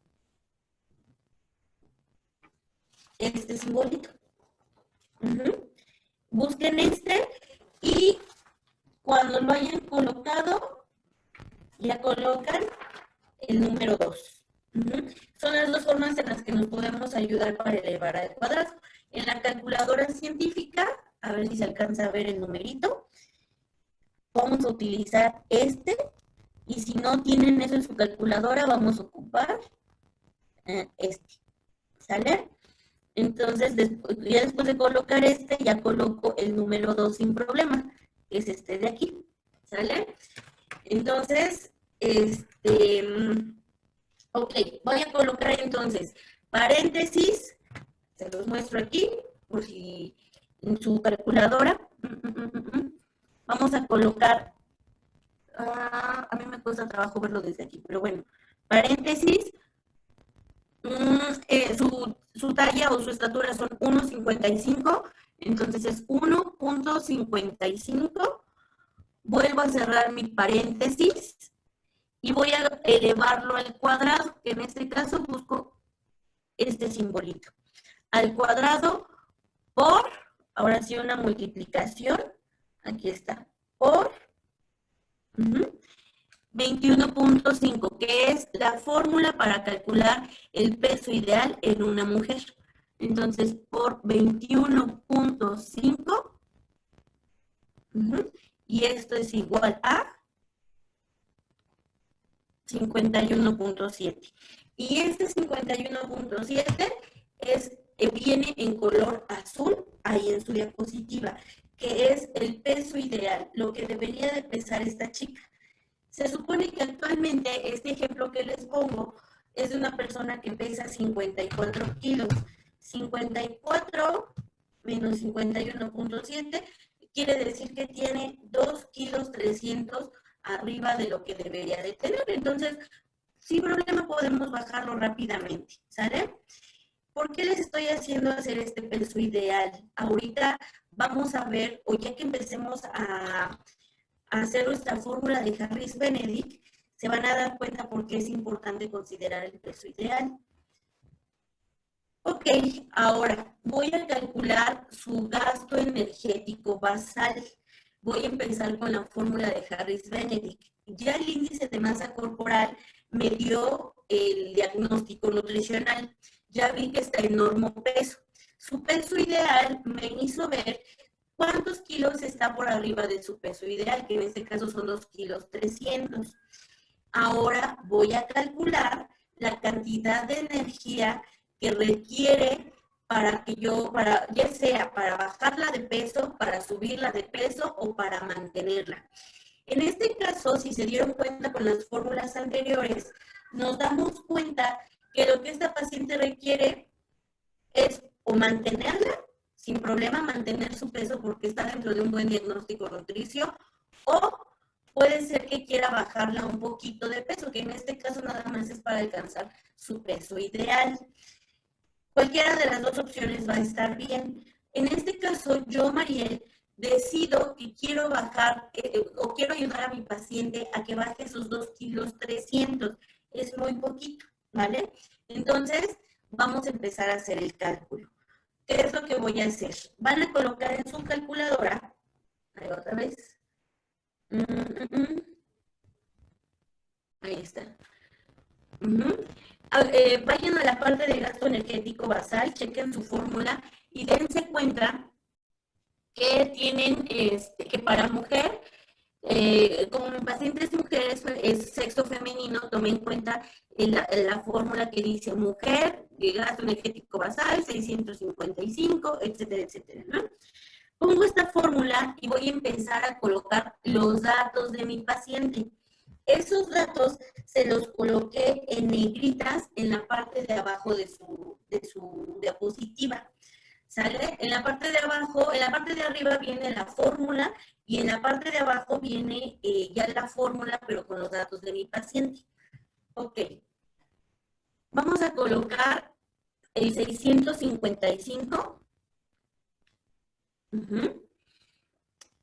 este simbolito. Busquen este y cuando lo hayan colocado, ya colocan el número 2. Son las dos formas en las que nos podemos ayudar para elevar al cuadrado. En la calculadora científica, a ver si se alcanza a ver el numerito, vamos a utilizar este, y si no tienen eso en su calculadora, vamos a ocupar este, ¿sale? Entonces, ya después de colocar este, ya coloco el número 2 sin problema, que es este de aquí, ¿sale? Entonces, ok, voy a colocar entonces paréntesis, se los muestro aquí, por si en su calculadora, vamos a colocar, a mí me cuesta trabajo verlo desde aquí, pero bueno, paréntesis, su talla o su estatura son 1,55, entonces es 1.55 vuelvo a cerrar mi paréntesis y voy a elevarlo al cuadrado, que en este caso busco este simbolito. Al cuadrado por, ahora sí una multiplicación, aquí está, por 21.5, que es la fórmula para calcular el peso ideal en una mujer. Entonces, por 21.5, y esto es igual a 51.7. Y este 51.7 viene en color azul, ahí en su diapositiva, que es el peso ideal, lo que debería de pesar esta chica. Se supone que actualmente este ejemplo que les pongo es de una persona que pesa 54 kilos. 54 menos 51.7 quiere decir que tiene 2 kilos 300 arriba de lo que debería de tener. Entonces, sin problema podemos bajarlo rápidamente, ¿sale? ¿Por qué les estoy haciendo hacer este peso ideal? Ahorita vamos a ver, o ya que empecemos a hacer nuestra fórmula de Harris-Benedict, se van a dar cuenta por qué es importante considerar el peso ideal. Ok, ahora voy a calcular su gasto energético basal. Voy a empezar con la fórmula de Harris-Benedict. Ya el índice de masa corporal me dio el diagnóstico nutricional. Ya vi que está en normopeso. Su peso ideal me hizo ver cuántos kilos está por arriba de su peso ideal, que en este caso son 2 kilos 300. Ahora voy a calcular la cantidad de energía que requiere para que ya sea para bajarla de peso, para subirla de peso o para mantenerla. En este caso, si se dieron cuenta con las fórmulas anteriores, nos damos cuenta que lo que esta paciente requiere es o mantenerla, sin problema mantener su peso porque está dentro de un buen diagnóstico nutricio, o puede ser que quiera bajarla un poquito de peso, que en este caso nada más es para alcanzar su peso ideal. Cualquiera de las dos opciones va a estar bien. En este caso, yo, Mariel, decido que quiero bajar o quiero ayudar a mi paciente a que baje esos 2 kilos 300. Es muy poquito, ¿vale? Entonces, vamos a empezar a hacer el cálculo. ¿Qué es lo que voy a hacer? Van a colocar en su calculadora, ahí otra vez, ahí está. Vayan a la parte de gasto energético basal, chequen su fórmula y dense cuenta que tienen, que para mujer, como mi paciente es mujer, es sexo femenino, tomen en cuenta la fórmula que dice mujer, gasto energético basal, 655, etcétera, etcétera, ¿no? Pongo esta fórmula y voy a empezar a colocar los datos de mi paciente. Esos datos se los coloqué en negritas en la parte de abajo de su diapositiva. ¿Sale? En la parte de abajo, en la parte de arriba viene la fórmula y en la parte de abajo viene ya la fórmula, pero con los datos de mi paciente. Ok. Vamos a colocar el 655.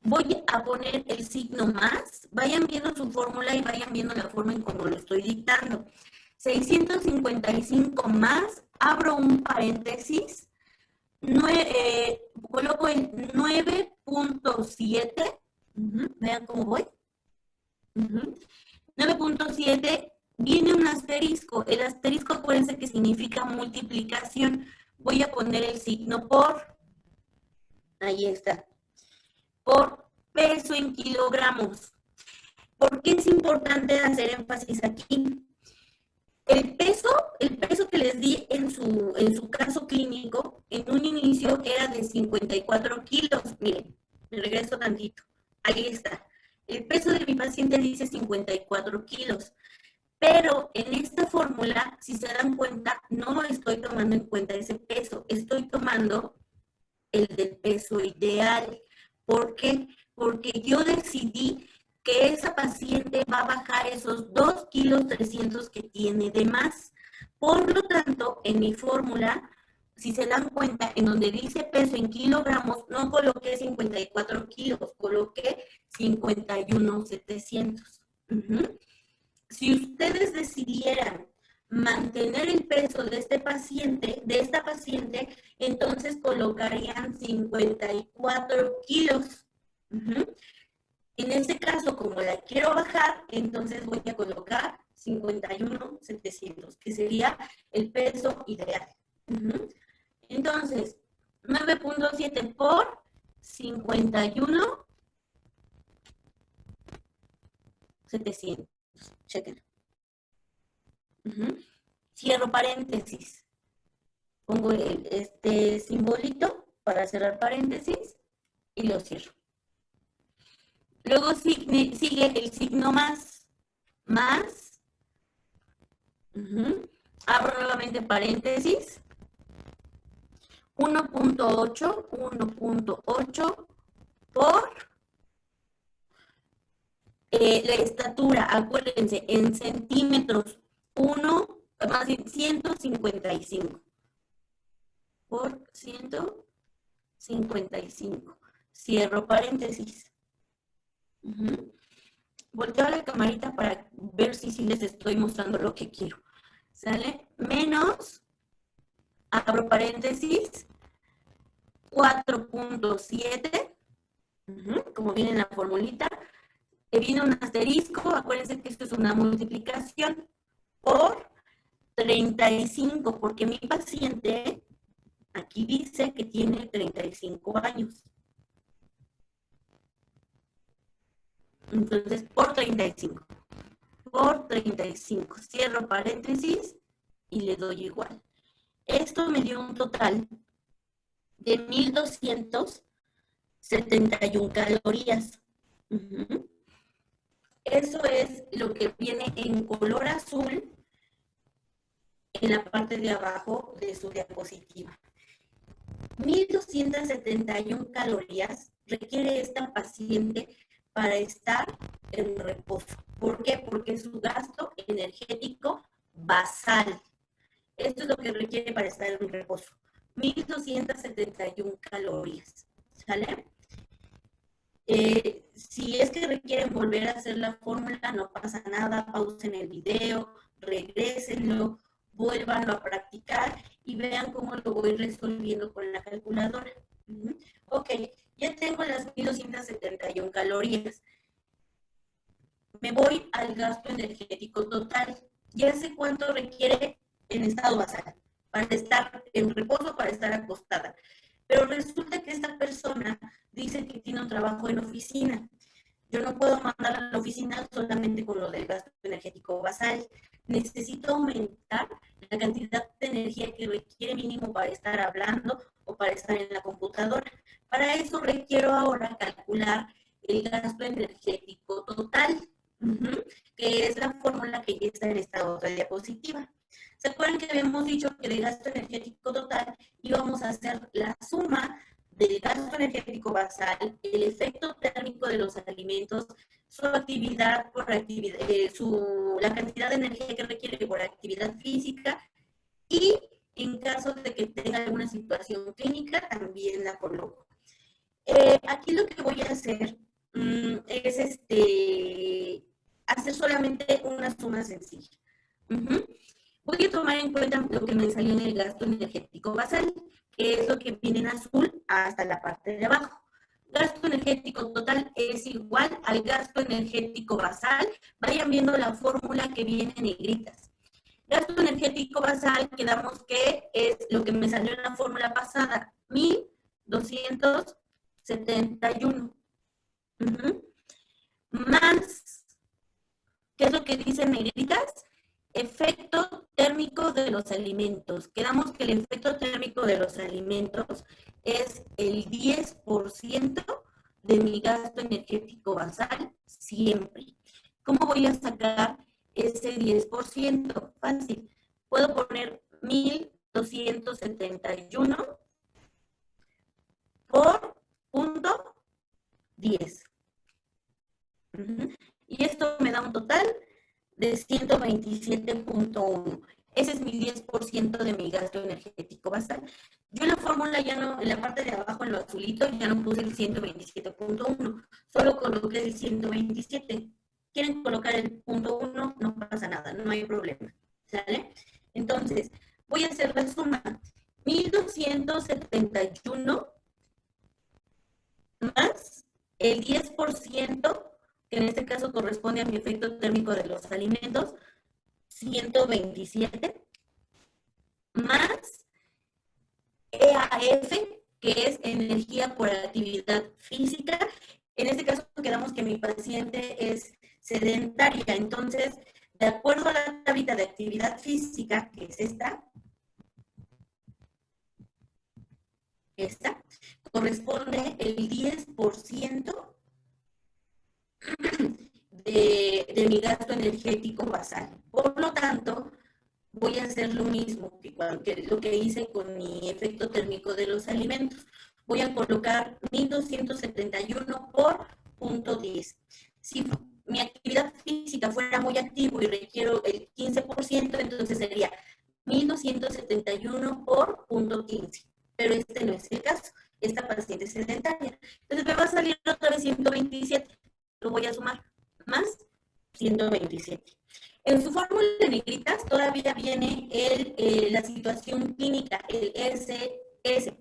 Voy a poner el signo más. Vayan viendo su fórmula y vayan viendo la forma en cómo lo estoy dictando. 655 más, abro un paréntesis, coloco el 9.7. Vean cómo voy. 9.7, viene un asterisco. El asterisco, acuérdense que significa multiplicación. Voy a poner el signo por. Ahí está. Por peso en kilogramos. ¿Por qué es importante hacer énfasis aquí? El peso que les di en su caso clínico, en un inicio era de 54 kilos. Miren, me regreso tantito. Ahí está. El peso de mi paciente dice 54 kilos. Pero en esta fórmula, si se dan cuenta, no estoy tomando en cuenta ese peso. Estoy tomando el del peso ideal. ¿Por qué? Porque yo decidí que esa paciente va a bajar esos 2 kilos 300 que tiene de más. Por lo tanto, en mi fórmula si se dan cuenta, en donde dice peso en kilogramos, no coloqué 54 kilos, coloqué 51,700. Si ustedes decidieran mantener el peso de este paciente, de esta paciente, entonces colocarían 54 kilos. En este caso, como la quiero bajar, entonces voy a colocar 51,700, que sería el peso ideal. Entonces, 9.7 por 51,700. Chequen. Cierro paréntesis. Pongo este simbolito para cerrar paréntesis y lo cierro. Luego sigue el signo más. Abro nuevamente paréntesis. 1.8 por la estatura, acuérdense, en centímetros, 155 por 155. Cierro paréntesis. Volteo a la camarita para ver si les estoy mostrando lo que quiero. ¿Sale? Menos, abro paréntesis, 4.7, como viene en la formulita. Viene un asterisco, acuérdense que esto es una multiplicación, por 35, porque mi paciente aquí dice que tiene 35 años. Entonces, por 35. Por 35. Cierro paréntesis y le doy igual. Esto me dio un total de 1,271 calorías. Eso es lo que viene en color azul en la parte de abajo de su diapositiva. 1,271 calorías requiere esta paciente para estar en reposo. ¿Por qué? Porque es su gasto energético basal. Esto es lo que requiere para estar en reposo. 1,271 calorías. ¿Sale? Si es que requieren volver a hacer la fórmula, no pasa nada, pausen el video, regrésenlo, vuélvanlo a practicar y vean cómo lo voy resolviendo con la calculadora. Ok, ya tengo las 1,271 calorías. Me voy al gasto energético total. Ya sé cuánto requiere en estado basal, para estar en reposo, para estar acostada. Pero resulta que esta persona dice que tiene un trabajo en oficina. Yo no puedo mandar a la oficina solamente con lo del gasto energético basal. Necesito aumentar la cantidad de energía que requiere mínimo para estar hablando o para estar en la computadora. Para eso requiero ahora calcular el gasto energético total, que es la fórmula que ya está en esta otra diapositiva. ¿Se acuerdan que habíamos dicho que de gasto energético total íbamos a hacer la suma del gasto energético basal, el efecto térmico de los alimentos, su actividad por actividad, la cantidad de energía que requiere por actividad física y en caso de que tenga alguna situación clínica también la coloco. Aquí lo que voy a hacer es hacer solamente una suma sencilla. Voy a tomar en cuenta lo que me salió en el gasto energético basal, que es lo que viene en azul hasta la parte de abajo. Gasto energético total es igual al gasto energético basal. Vayan viendo la fórmula que viene en negritas. Gasto energético basal, quedamos que es lo que me salió en la fórmula pasada, 1,271. Más, ¿qué es lo que dice en negritas? Efecto térmico de los alimentos. Quedamos que el efecto térmico de los alimentos es el 10% de mi gasto energético basal siempre. ¿Cómo voy a sacar ese 10%? Fácil. Puedo poner 1,271 por punto 10. Y esto me da un total de 127.1. ese es mi 10% de mi gasto energético basal. Yo en la fórmula ya no, en la parte de abajo, en lo azulito, ya no puse el 127.1, solo coloqué el 127. Quieren colocar el punto 1, no pasa nada, no hay problema, ¿sale? Entonces, voy a hacer la suma. 1271 más el 10%, que en este caso corresponde a mi efecto térmico de los alimentos, 127, más EAF, que es energía por actividad física. En este caso quedamos que mi paciente es sedentaria, entonces, de acuerdo a la tablita de actividad física, que es esta, corresponde el 10% de mi gasto energético basal. Por lo tanto, voy a hacer lo mismo que lo que hice con mi efecto térmico de los alimentos. Voy a colocar 1271 por punto 10. Si mi actividad física fuera muy activa y requiero el 15%, entonces sería 1271 por punto 15. Pero este no es el caso. Esta paciente es sedentaria. Entonces me va a salir otra vez 127. Lo voy a sumar. Más 127. En su fórmula de negritas todavía viene la situación clínica, el SS.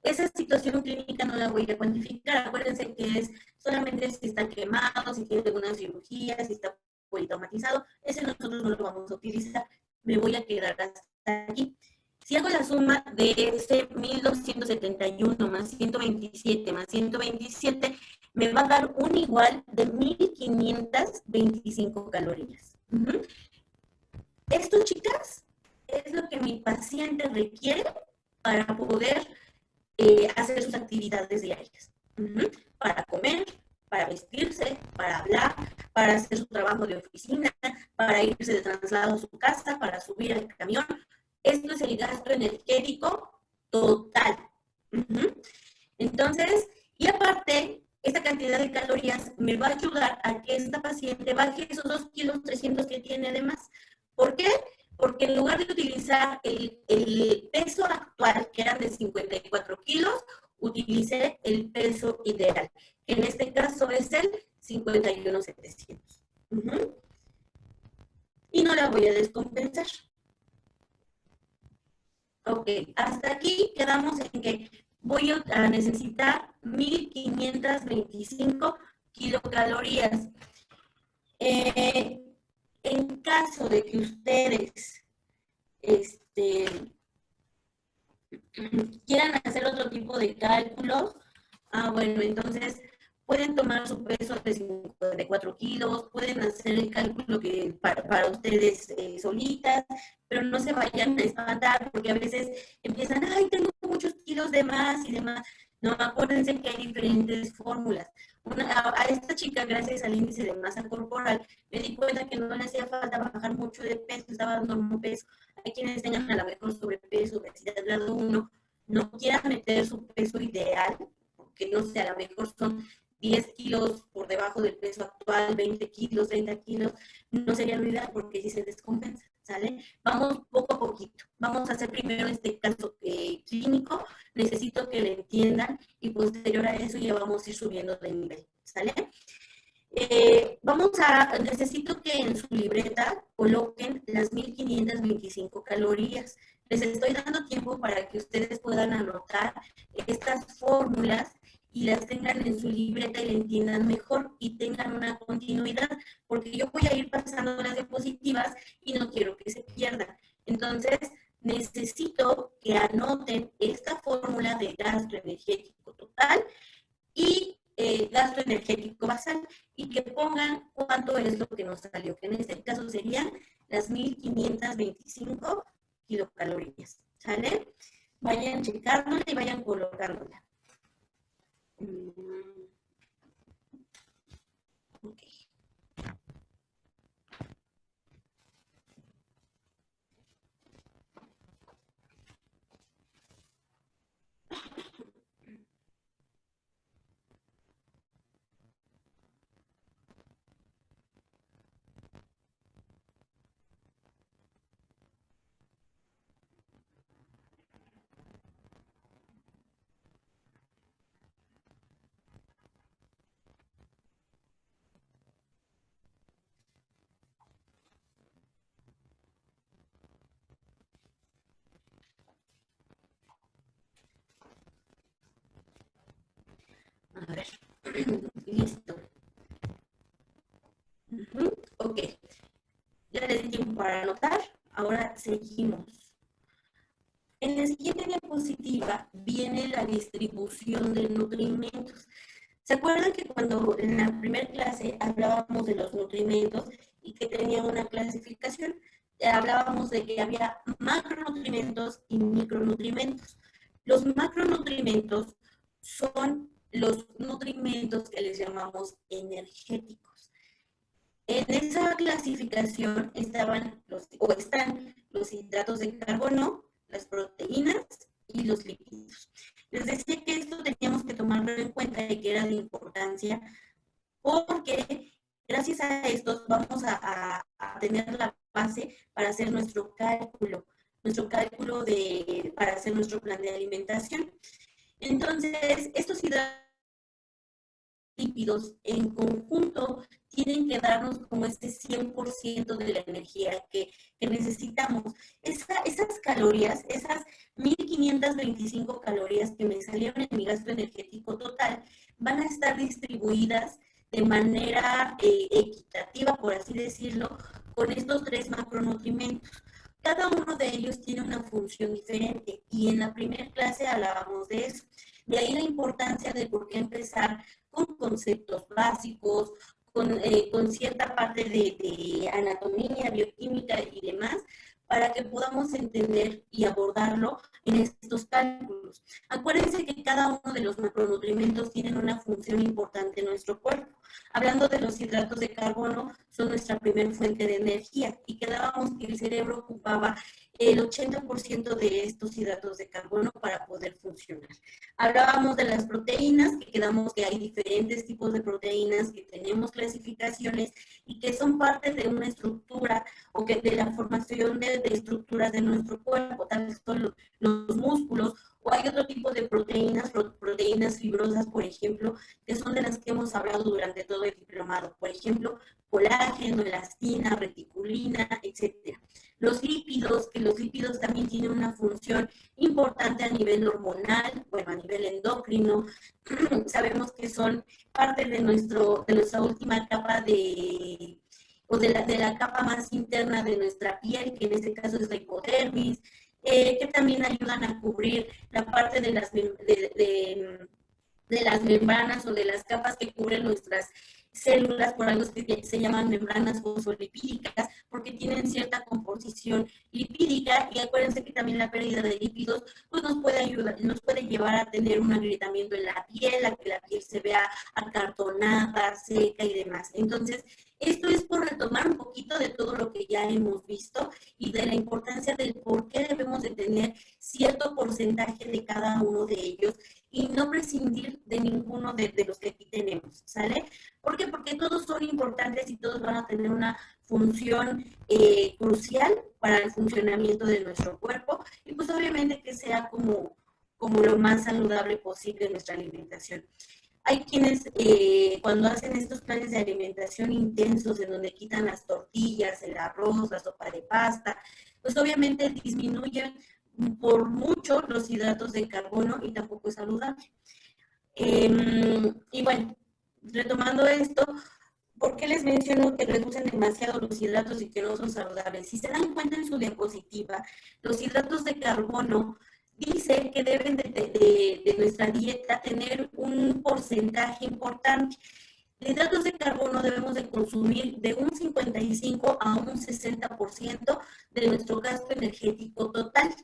Esa situación clínica no la voy a cuantificar. Acuérdense que es solamente si está quemado, si tiene alguna cirugía, si está politraumatizado. Ese nosotros no lo vamos a utilizar. Me voy a quedar hasta aquí. Si hago la suma de ese 1271 más 127 más 127, me va a dar un igual de 1525 calorías. Esto, chicas, es lo que mi paciente requiere para poder hacer sus actividades diarias. Para comer, para vestirse, para hablar, para hacer su trabajo de oficina, para irse de traslado a su casa, para subir al camión. Esto es el gasto energético total. Entonces, y aparte, esta cantidad de calorías me va a ayudar a que esta paciente baje esos 2 kilos 300 que tiene de más. ¿Por qué? Porque en lugar de utilizar el peso actual, que eran de 54 kilos, utilicé el peso ideal, que en este caso es el 51,700. Y no la voy a descompensar. Ok, hasta aquí quedamos en que voy a necesitar 1525 kilocalorías. En caso de que ustedes quieran hacer otro tipo de cálculos, bueno, entonces pueden tomar su peso de 54 kilos, pueden hacer el cálculo que para ustedes solitas, pero no se vayan a espantar porque a veces empiezan, ay, tengo muchos kilos de más y demás. No, acuérdense que hay diferentes fórmulas. A esta chica, gracias al índice de masa corporal, me di cuenta que no le hacía falta bajar mucho de peso, estaba dando un peso. Hay quienes tengan a lo mejor sobrepeso, obesidad grado 1, no quieran meter su peso ideal, porque no sé, a lo mejor son 10 kilos por debajo del peso actual, 20 kilos, 30 kilos, no sería lo ideal porque sí se descompensa, ¿sale? Vamos poco a poquito. Vamos a hacer primero este caso clínico, necesito que le entiendan y posterior a eso ya vamos a ir subiendo de nivel, ¿sale? Necesito que en su libreta coloquen las 1525 calorías. Les estoy dando tiempo para que ustedes puedan anotar estas fórmulas y las tengan en su libreta y la entiendan mejor y tengan una continuidad, porque yo voy a ir pasando las diapositivas y no quiero que se pierdan. Entonces, necesito que anoten esta fórmula de gasto energético total y gasto energético basal y que pongan cuánto es lo que nos salió, que en este caso serían las 1525 kilocalorías, ¿sale? Vayan checándola y vayan colocándola. Ok. A ver, listo. Ok, ya les di tiempo para anotar, ahora seguimos. En la siguiente diapositiva viene la distribución de nutrimentos. ¿Se acuerdan que cuando en la primera clase hablábamos de los nutrimentos y que tenía una clasificación? Hablábamos de que había macronutrimentos y micronutrimentos. Los macronutrimentos son los nutrimentos que les llamamos energéticos. En esa clasificación están los hidratos de carbono, las proteínas y los lípidos. Les decía que esto teníamos que tomarlo en cuenta y que era de importancia porque gracias a estos vamos a tener la base para hacer nuestro cálculo para hacer nuestro plan de alimentación. Entonces, estos hidratos lípidos en conjunto tienen que darnos como este 100% de la energía que necesitamos. Esas calorías, esas 1525 calorías que me salieron en mi gasto energético total, van a estar distribuidas de manera equitativa, por así decirlo, con estos 3 macronutrimentos. Cada uno de ellos tiene una función diferente y en la primera clase hablábamos de eso. De ahí la importancia de por qué empezar con conceptos básicos, con cierta parte de anatomía, bioquímica y demás, para que podamos entender y abordarlo en estos cálculos. Acuérdense que cada uno de los macronutrientes tienen una función importante en nuestro cuerpo. Hablando de los hidratos de carbono, son nuestra primera fuente de energía y quedábamos que el cerebro ocupaba el 80% de estos hidratos de carbono para poder funcionar. Hablábamos de las proteínas, que quedamos que hay diferentes tipos de proteínas, que tenemos clasificaciones y que son parte de una estructura o que de la formación de estructuras de nuestro cuerpo, tal vez son los músculos, o hay otro tipo de proteínas, proteínas fibrosas, por ejemplo, que son de las que hemos hablado durante todo el diplomado, por ejemplo, colágeno, elastina, reticulina, etcétera. Los lípidos, que los lípidos también tienen una función importante a nivel hormonal, bueno, a nivel endocrino. Sabemos que son parte de nuestra última capa de la capa más interna de nuestra piel, que en este caso es la hipodermis, que también ayudan a cubrir la parte de las membranas o de las capas que cubren nuestras células, por algo que se llaman membranas fosfolipídicas, porque tienen cierta composición lipídica, y acuérdense que también la pérdida de lípidos pues nos puede llevar a tener un agrietamiento en la piel, a que la piel se vea acartonada, seca y demás. Entonces, esto es por retomar un poquito de todo lo que ya hemos visto y de la importancia del por qué debemos de tener cierto porcentaje de cada uno de ellos y no prescindir de ninguno de los que aquí tenemos, ¿sale? ¿Por qué? Porque todos son importantes y todos van a tener una función crucial para el funcionamiento de nuestro cuerpo y pues obviamente que sea como lo más saludable posible nuestra alimentación. Hay quienes cuando hacen estos planes de alimentación intensos en donde quitan las tortillas, el arroz, la sopa de pasta, pues obviamente disminuyen por mucho los hidratos de carbono y tampoco es saludable. Y bueno, retomando esto, ¿por qué les menciono que reducen demasiado los hidratos y que no son saludables? Si se dan cuenta en su diapositiva, los hidratos de carbono dice que deben de nuestra dieta tener un porcentaje importante. De hidratos de carbono debemos de consumir de un 55 a un 60% de nuestro gasto energético total.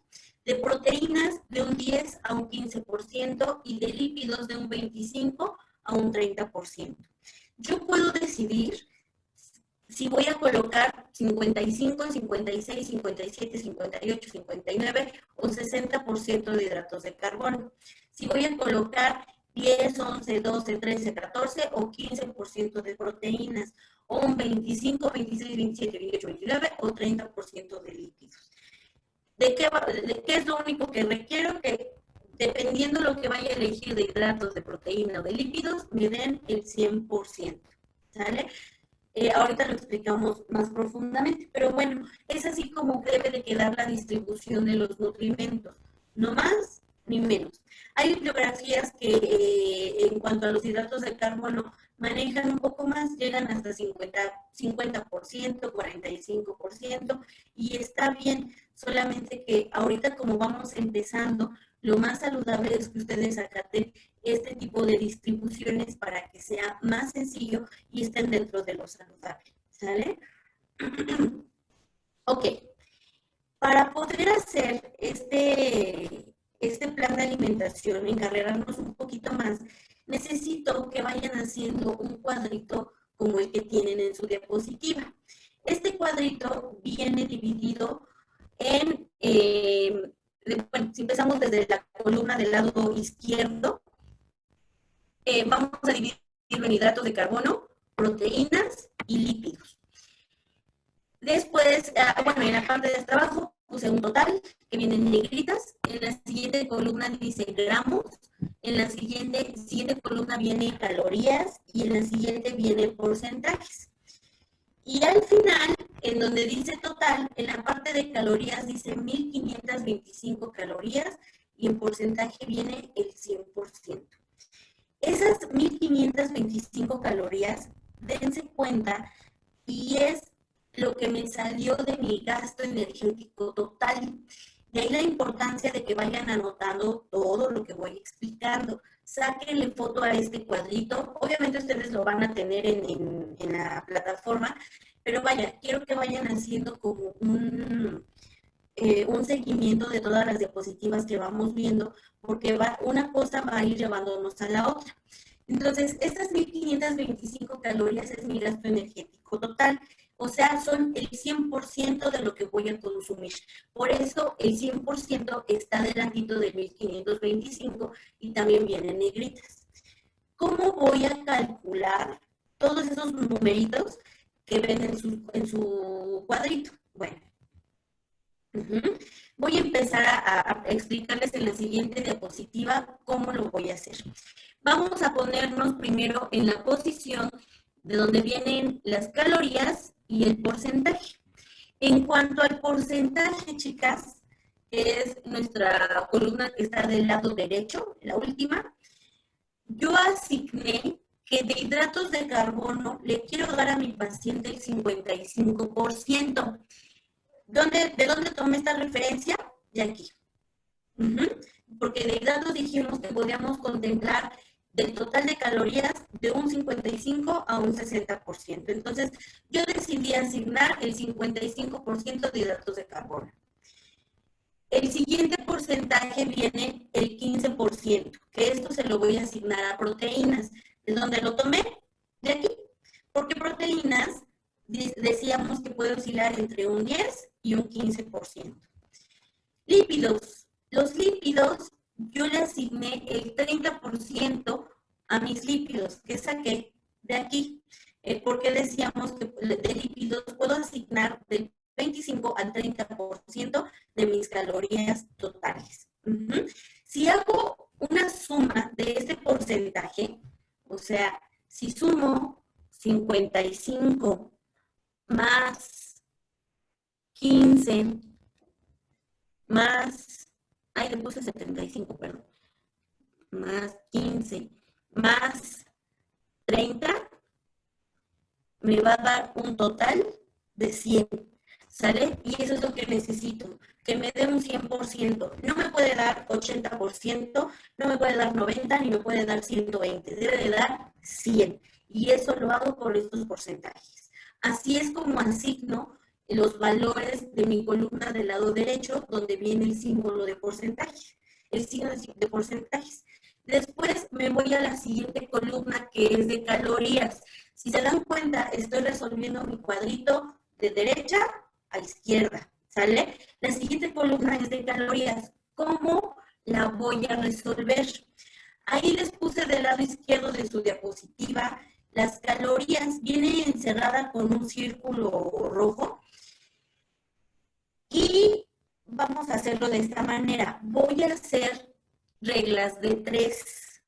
De proteínas de un 10 a un 15% y de lípidos de un 25 a un 30%. Yo puedo decidir si voy a colocar 55, 56, 57, 58, 59 o 60% de hidratos de carbono. Si voy a colocar 10, 11, 12, 13, 14 o 15% de proteínas, o un 25, 26, 27, 28, 29 o 30% de lípidos. ¿De qué es lo único que requiero? Que dependiendo lo que vaya a elegir de hidratos, de proteína o de lípidos, me den el 100%, ¿sale? Ahorita lo explicamos más profundamente, pero bueno, es así como debe de quedar la distribución de los nutrimentos, no más ni menos. Hay bibliografías que en cuanto a los hidratos de carbono manejan un poco más, llegan hasta 50%, 45%, y está bien, solamente que ahorita como vamos empezando, lo más saludable es que ustedes acaten este tipo de distribuciones para que sea más sencillo y estén dentro de lo saludable, ¿sale? Ok, para poder hacer este plan de alimentación, encarrerarnos un poquito más, necesito que vayan haciendo un cuadrito como el que tienen en su diapositiva. Este cuadrito viene dividido en, bueno, si empezamos desde la columna del lado izquierdo, vamos a dividirlo en hidratos de carbono, proteínas y lípidos. Después, bueno, en la parte de hasta abajo puse un total que viene en negritas. En la siguiente columna dice gramos. En la siguiente columna viene calorías y en la siguiente viene porcentajes. Y al final, en donde dice total, en la parte de calorías dice 1525 calorías y en porcentaje viene el 100%. Esas 1525 calorías, dense cuenta, y es lo que me salió de mi gasto energético total. De ahí la importancia de que vayan anotando todo lo que voy explicando. Sáquenle foto a este cuadrito. Obviamente ustedes lo van a tener en la plataforma, pero vaya, quiero que vayan haciendo como un seguimiento de todas las diapositivas que vamos viendo, porque una cosa va a ir llevándonos a la otra. Entonces, estas 1525 calorías es mi gasto energético total. O sea, son el 100% de lo que voy a consumir. Por eso el 100% está delantito de 1525 y también viene en negritas. ¿Cómo voy a calcular todos esos numeritos que ven en su cuadrito? Bueno, voy a empezar a explicarles en la siguiente diapositiva cómo lo voy a hacer. Vamos a ponernos primero en la posición de donde vienen las calorías y el porcentaje. En cuanto al porcentaje, chicas, que es nuestra columna que está del lado derecho, la última, yo asigné que de hidratos de carbono le quiero dar a mi paciente el 55%. ¿De dónde tomé esta referencia? De aquí. Porque de hidratos dijimos que podíamos contemplar del total de calorías de un 55 a un 60%. Entonces, yo decidí asignar el 55% de hidratos de carbono. El siguiente porcentaje viene el 15%, que esto se lo voy a asignar a proteínas. ¿De dónde lo tomé? De aquí. Porque proteínas decíamos que puede oscilar entre un 10 y un 15%. Lípidos. Los lípidos, yo le asigné el 30% a mis lípidos, que saqué de aquí, porque decíamos que de lípidos puedo asignar del 25 al 30% de mis calorías totales. Si hago una suma de este porcentaje, o sea, si sumo 55 más 15 más, le puse 75, perdón, más 15 más 30, me va a dar un total de 100, ¿sale? Y eso es lo que necesito, que me dé un 100%. No me puede dar 80%, no me puede dar 90, ni me puede dar 120, debe de dar 100. Y eso lo hago por estos porcentajes. Así es como asigno los valores de mi columna del lado derecho, donde viene el símbolo de porcentaje, el signo de porcentajes. Después me voy a la siguiente columna, que es de calorías. Si se dan cuenta, estoy resolviendo mi cuadrito de derecha a izquierda, ¿sale? La siguiente columna es de calorías. ¿Cómo la voy a resolver? Ahí les puse del lado izquierdo de su diapositiva las calorías. Viene encerrada con un círculo rojo. Y vamos a hacerlo de esta manera. Voy a hacer reglas de 3.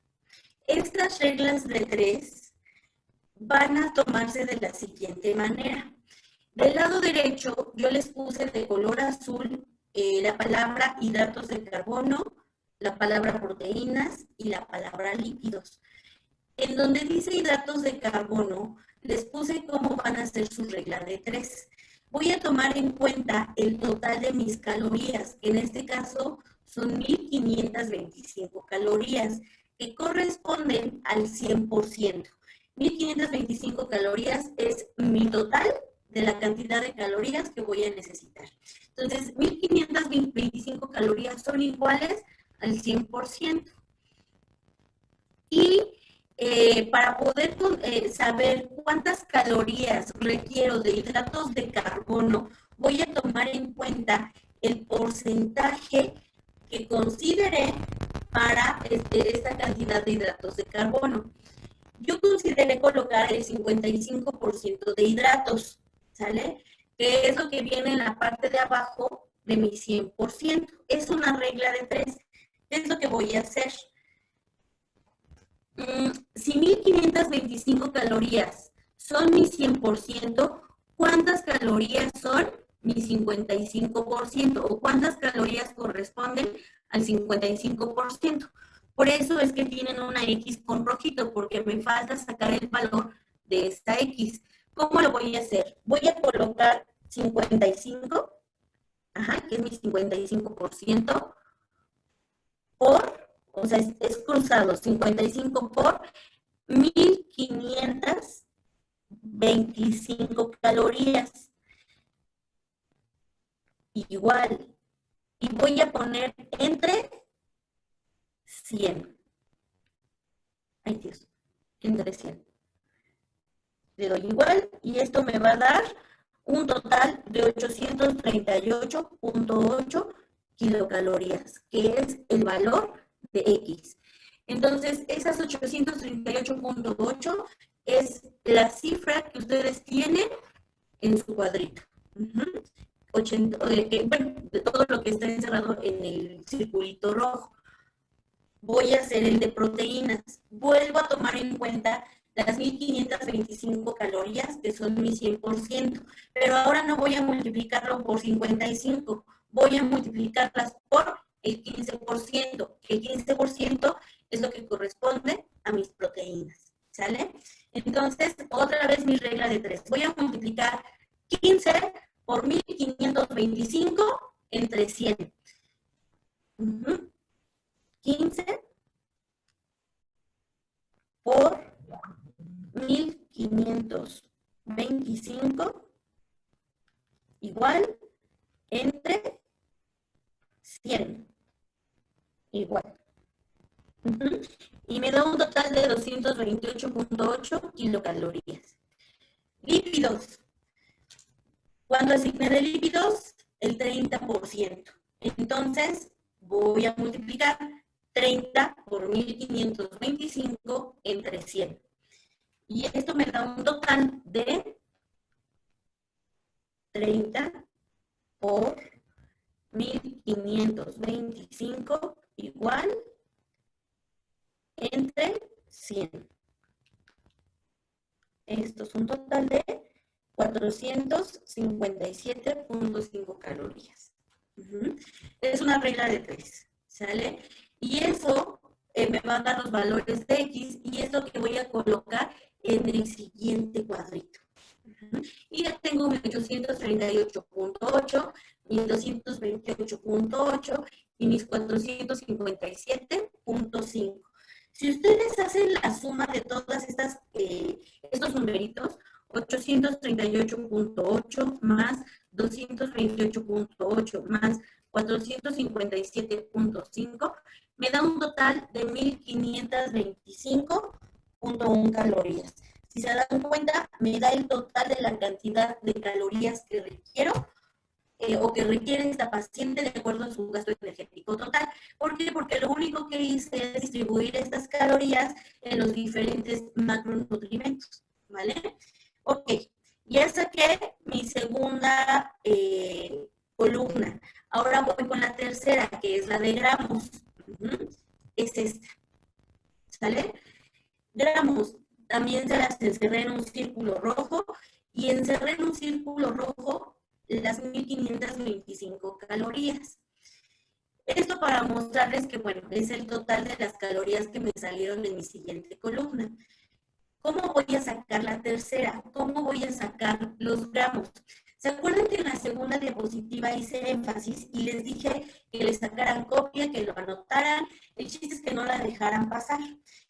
Estas reglas de 3 van a tomarse de la siguiente manera. Del lado derecho, yo les puse de color azul la palabra hidratos de carbono, la palabra proteínas y la palabra lípidos. En donde dice hidratos de carbono, les puse cómo van a ser su regla de 3. Voy a tomar en cuenta el total de mis calorías, que en este caso son 1525 calorías, que corresponden al 100%. 1525 calorías es mi total de la cantidad de calorías que voy a necesitar. Entonces, 1525 calorías son iguales al 100%. Y para poder saber cuántas calorías requiero de hidratos de carbono, voy a tomar en cuenta el porcentaje que consideré para esta cantidad de hidratos de carbono. Yo consideré colocar el 55% de hidratos, ¿sale? Que es lo que viene en la parte de abajo de mi 100%. Es una regla de 3. ¿Qué es lo que voy a hacer? Si 1525 calorías son mi 100%, ¿cuántas calorías son mi 55%? ¿O cuántas calorías corresponden al 55%? Por eso es que tienen una X con rojito, porque me falta sacar el valor de esta X. ¿Cómo lo voy a hacer? Voy a colocar 55, que es mi 55%, por, o sea, es cruzado, 55 por 1525 calorías. Igual. Y voy a poner entre 100. Ay, Dios. Entre 100. Le doy igual y esto me va a dar un total de 838.8 kilocalorías, que es el valor de X. Entonces, esas 838.8 es la cifra que ustedes tienen en su cuadrito. Bueno, de todo lo que está encerrado en el circulito rojo. Voy a hacer el de proteínas. Vuelvo a tomar en cuenta las 1525 calorías, que son mi 100%, pero ahora no voy a multiplicarlo por 55, voy a multiplicarlas por el 15%, que el 15% es lo que corresponde a mis proteínas, ¿sale? Entonces, otra vez mi regla de 3. Voy a multiplicar 15 por 1525 entre 100. 15 por 1525 igual entre 100 igual. Y me da un total de 228.8 kilocalorías. Lípidos. Cuando asigné de lípidos, el 30%. Entonces, voy a multiplicar 30 por 1525 entre 100. Y esto me da un total de 30 por 1525 igual entre 100. Esto es un total de 457.5 calorías. Es una regla de 3, ¿sale? Y eso me va a dar los valores de X y es lo que voy a colocar en el siguiente cuadrito. Y ya tengo mi 838.8, mi 228.8 y mis 457.5. Si ustedes hacen la suma de todas estos numeritos, 838.8 más 228.8 más 457.5, me da un total de 1525.1 calorías. Si se dan cuenta, me da el total de la cantidad de calorías que requiero o que requiere esta paciente de acuerdo a su gasto energético total. ¿Por qué? Porque lo único que hice es distribuir estas calorías en los diferentes macronutrientes, ¿vale? Ok, ya saqué mi segunda columna. Ahora voy con la tercera, que es la de gramos. Es esta, ¿sale? Gramos, también se las encerré en un círculo rojo y encerré en un círculo rojo las 1525 calorías. Esto para mostrarles que, bueno, es el total de las calorías que me salieron en mi siguiente columna. ¿Cómo voy a sacar la tercera? ¿Cómo voy a sacar los gramos? ¿Se acuerdan que en la segunda diapositiva hice énfasis y les dije que le sacaran copia, que lo anotaran? El chiste es que no la dejaran pasar.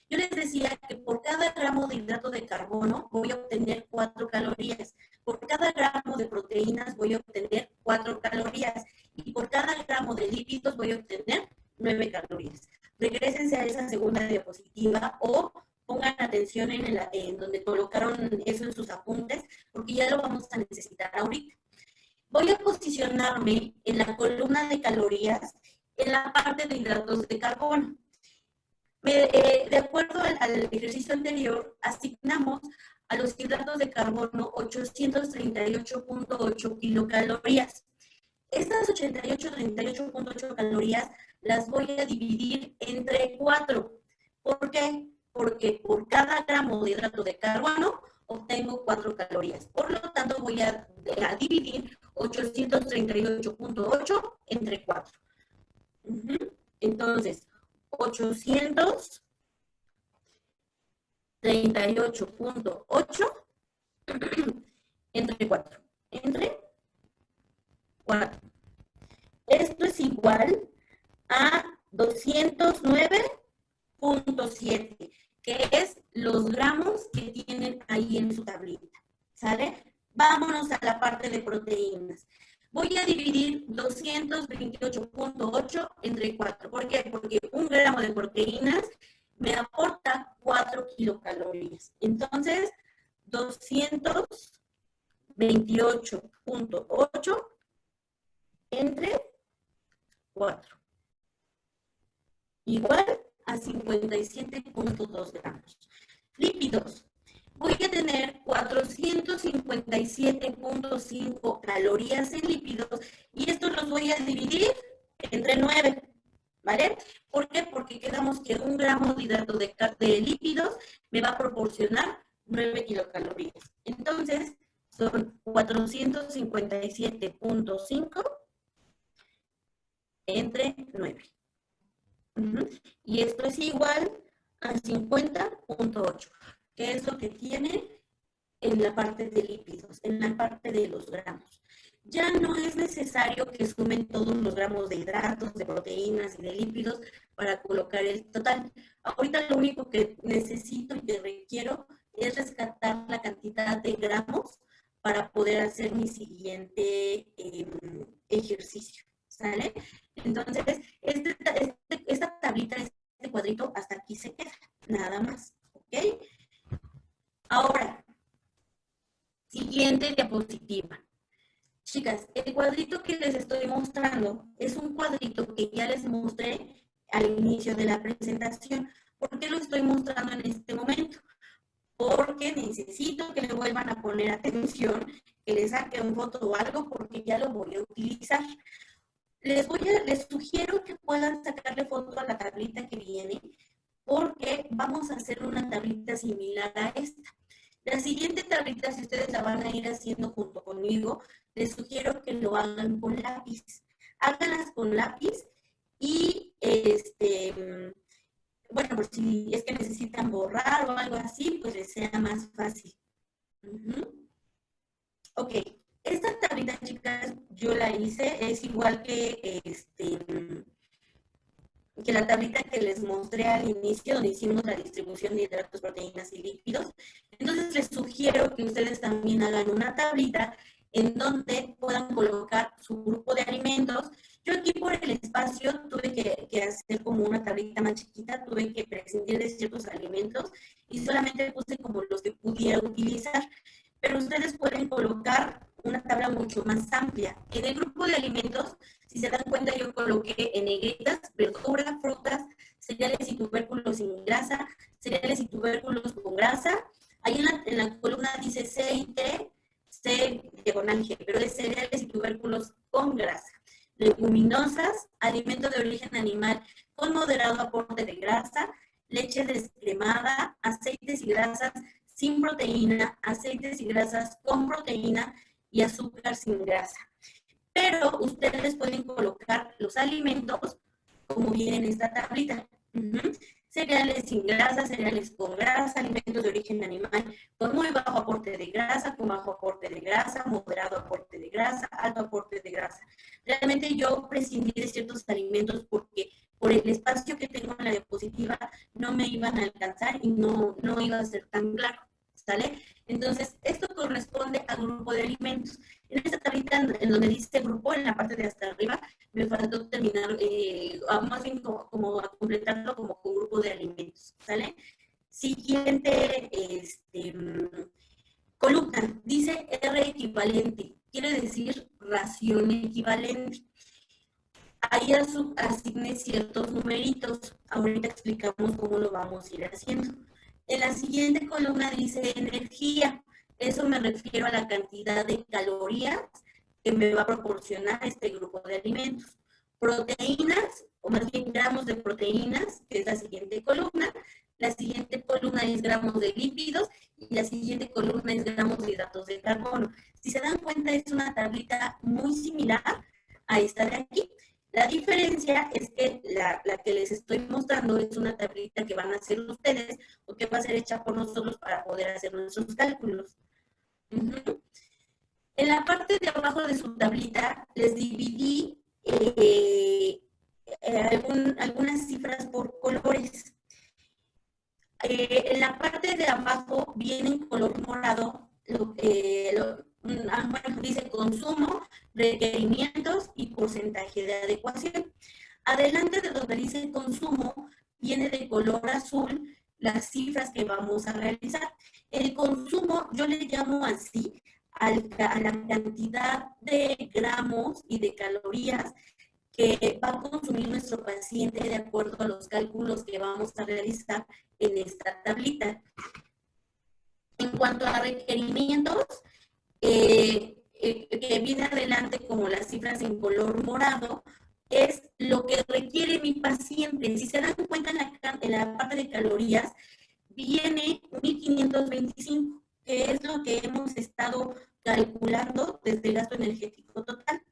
Yo les decía que por cada gramo de hidrato de carbono voy a obtener 4 calorías. Por cada gramo de proteínas voy a obtener 4 calorías. Y por cada gramo de lípidos voy a obtener 9 calorías. Regrésense a esa segunda diapositiva o pongan atención en donde colocaron eso en sus apuntes, porque ya lo vamos a necesitar ahorita. Voy a posicionarme en la columna de calorías, en la parte de hidratos de carbono. De acuerdo al ejercicio anterior, asignamos a los hidratos de carbono 838.8 kilocalorías. Estas 838.8 calorías las voy a dividir entre 4. ¿Por qué? Porque por cada gramo de hidrato de carbono obtengo 4 calorías. Por lo tanto, voy a dividir 838.8 entre 4. Entonces, 838.8 entre 4. Entre 4. Esto es igual a 209.7, que es los gramos que tienen ahí en su tablita. ¿Sale? Vámonos a la parte de proteínas. Voy a dividir 228.8 entre 4. ¿Por qué? Porque un gramo de proteínas me aporta 4 kilocalorías. Entonces, 228.8 entre 4. Igual a 57.2 gramos. Lípidos. Voy a tener 457.5 calorías en lípidos y estos los voy a dividir entre 9, ¿vale? ¿Por qué? Porque quedamos que un gramo de hidrato de lípidos me va a proporcionar 9 kilocalorías. Entonces, son 457.5 entre 9. Y esto es igual a 50.8, que es lo que tiene en la parte de lípidos, en la parte de los gramos. Ya no es necesario que sumen todos los gramos de hidratos, de proteínas y de lípidos para colocar el total. Ahorita lo único que necesito y que requiero es rescatar la cantidad de gramos para poder hacer mi siguiente ejercicio. ¿Sale? Entonces, esta tablita, este cuadrito, hasta aquí se queda, nada más, ¿ok? Ahora, siguiente diapositiva. Chicas, el cuadrito que les estoy mostrando es un cuadrito que ya les mostré al inicio de la presentación. ¿Por qué lo estoy mostrando en este momento? Porque necesito que le vuelvan a poner atención, que le saquen foto o algo, porque ya lo voy a utilizar. Les sugiero que puedan sacarle foto a la tablita que viene, porque vamos a hacer una tablita similar a esta. La siguiente tablita, si ustedes la van a ir haciendo junto conmigo, les sugiero que lo hagan con lápiz. Háganlas con lápiz y, bueno, por si es que necesitan borrar o algo así, pues les sea más fácil. Ok. Esta tablita, chicas, yo la hice, es igual que la tablita que les mostré al inicio, donde hicimos la distribución de hidratos, proteínas y lípidos. Entonces, les sugiero que ustedes también hagan una tablita en donde puedan colocar su grupo de alimentos. Yo aquí por el espacio tuve que hacer como una tablita más chiquita, tuve que prescindir de ciertos alimentos y solamente puse como los que pudiera utilizar. Pero ustedes pueden colocar una tabla mucho más amplia. En el grupo de alimentos, si se dan cuenta, yo coloqué en negritas verduras, frutas, cereales y tubérculos sin grasa, cereales y tubérculos con grasa. Ahí en la columna dice C y T, C diagonal G, pero es cereales y tubérculos con grasa. Leguminosas, alimento de origen animal con moderado aporte de grasa, leche descremada, aceites y grasas sin proteína, aceites y grasas con proteína y azúcar sin grasa. Pero ustedes pueden colocar los alimentos como viene en esta tablita. Cereales sin grasa, cereales con grasa, alimentos de origen animal con muy bajo aporte de grasa, con bajo aporte de grasa, moderado aporte de grasa, alto aporte de grasa. Realmente yo prescindí de ciertos alimentos porque por el espacio que tengo en la diapositiva no me iban a alcanzar y no iba a ser tan claro, ¿sale? Entonces, esto corresponde al grupo de alimentos. En esta tablita, en donde dice grupo, en la parte de hasta arriba, me faltó terminar, más bien como a completarlo como con grupo de alimentos, ¿sale? Siguiente columna, dice R equivalente, quiere decir ración equivalente. Ahí asigné ciertos numeritos, ahorita explicamos cómo lo vamos a ir haciendo. En la siguiente columna dice energía, eso me refiero a la cantidad de calorías que me va a proporcionar este grupo de alimentos. Proteínas, o más bien gramos de proteínas, que es la siguiente columna. La siguiente columna es gramos de lípidos y la siguiente columna es gramos de hidratos de carbono. Si se dan cuenta, es una tablita muy similar a esta de aquí. La diferencia es que la que les estoy mostrando es una tablita que van a hacer ustedes o que va a ser hecha por nosotros para poder hacer nuestros cálculos. En la parte de abajo de su tablita les dividí algunas cifras por colores. En la parte de abajo viene en color morado bueno, dice consumo, requerimientos y porcentaje de adecuación. Adelante de donde dice consumo, viene de color azul las cifras que vamos a realizar. El consumo, yo le llamo así a la cantidad de gramos y de calorías que va a consumir nuestro paciente de acuerdo a los cálculos que vamos a realizar en esta tablita. En cuanto a requerimientos, que viene adelante como las cifras en color morado, es lo que requiere mi paciente. Si se dan cuenta en la parte de calorías, viene 1525, que es lo que hemos estado calculando desde el gasto energético total.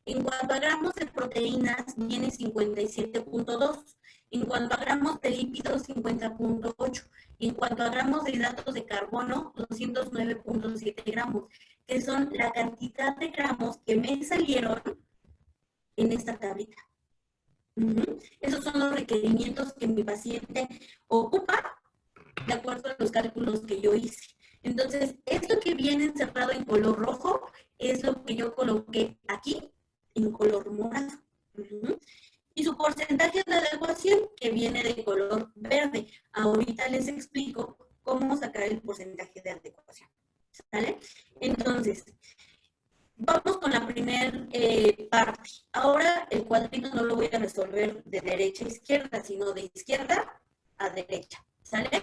En cuanto a gramos de proteínas, viene 57.2. En cuanto a gramos de lípidos, 50.8. En cuanto a gramos de hidratos de carbono, 209.7 gramos, que son la cantidad de gramos que me salieron en esta tablita. Esos son los requerimientos que mi paciente ocupa de acuerdo a los cálculos que yo hice. Entonces, esto que viene encerrado en color rojo es lo que yo coloqué aquí en color morado. Y su porcentaje de adecuación que viene de color verde. Ahorita les explico cómo sacar el porcentaje de adecuación. ¿Sale? Entonces, vamos con la primera parte. Ahora el cuadrito no lo voy a resolver de derecha a izquierda, sino de izquierda a derecha. ¿Sale?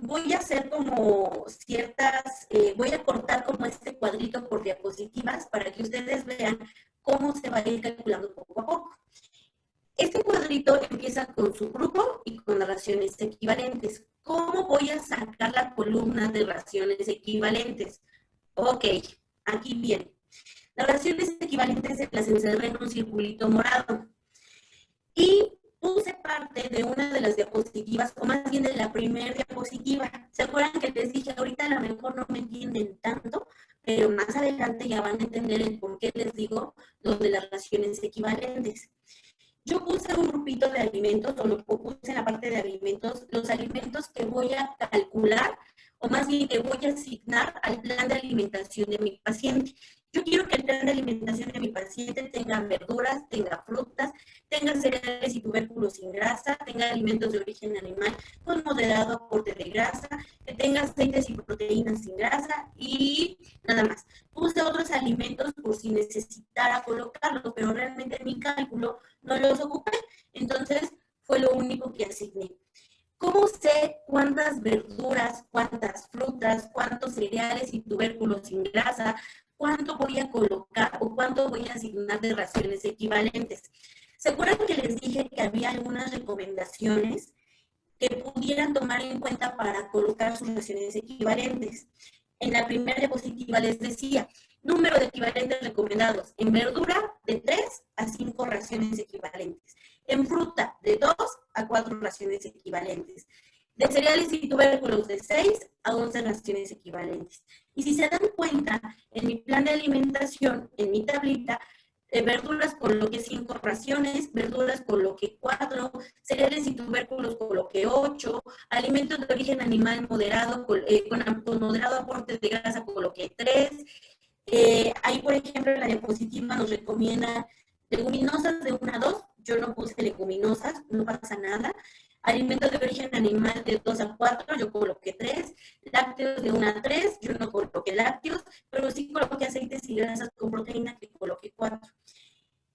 Voy a hacer como ciertas, voy a cortar como este cuadrito por diapositivas para que ustedes vean cómo se va a ir calculando poco a poco. Este cuadrito empieza con su grupo y con las raciones equivalentes. ¿Cómo voy a sacar la columna de raciones equivalentes? Ok, aquí viene. Las raciones equivalentes las encerré en un circulito morado. Y puse parte de una de las diapositivas, o más bien de la primera diapositiva. ¿Se acuerdan que les dije ahorita a lo mejor no me entienden tanto, pero más adelante ya van a entender el por qué les digo lo de las raciones equivalentes? Yo puse un grupito de alimentos, o lo puse en la parte de alimentos, los alimentos que voy a calcular, o más bien que voy a asignar al plan de alimentación de mi paciente. Yo quiero que el plan de alimentación de mi paciente tenga verduras, tenga frutas, tenga cereales y tubérculos sin grasa, tenga alimentos de origen animal con moderado aporte de grasa, que tenga aceites y proteínas sin grasa y nada más. Puse otros alimentos por si necesitara colocarlos, pero realmente en mi cálculo no los ocupé, entonces fue lo único que asigné. ¿Cómo sé cuántas verduras, cuántas frutas, cuántos cereales y tubérculos sin grasa, cuánto voy a colocar o cuánto voy a asignar de raciones equivalentes? ¿Se acuerdan que les dije que había algunas recomendaciones que pudieran tomar en cuenta para colocar sus raciones equivalentes? En la primera diapositiva les decía, Número de equivalentes recomendados. En verdura, de 3 a 5 raciones equivalentes. En fruta, de 2 a 4 raciones equivalentes. De cereales y tubérculos, de 6 a 11 raciones equivalentes. Y si se dan cuenta, en mi plan de alimentación, en mi tablita, verduras coloqué 5 raciones, verduras coloqué 4, cereales y tubérculos coloqué 8, alimentos de origen animal moderado, con moderado aporte de grasa coloqué 3. Ahí, por ejemplo, en la diapositiva nos recomienda leguminosas de 1 a 2, yo no puse leguminosas, no pasa nada. Alimentos de origen animal de 2 a 4, yo coloqué 3. Lácteos de 1 a 3, yo no coloqué lácteos, pero sí coloqué aceites y grasas con proteína que coloqué 4.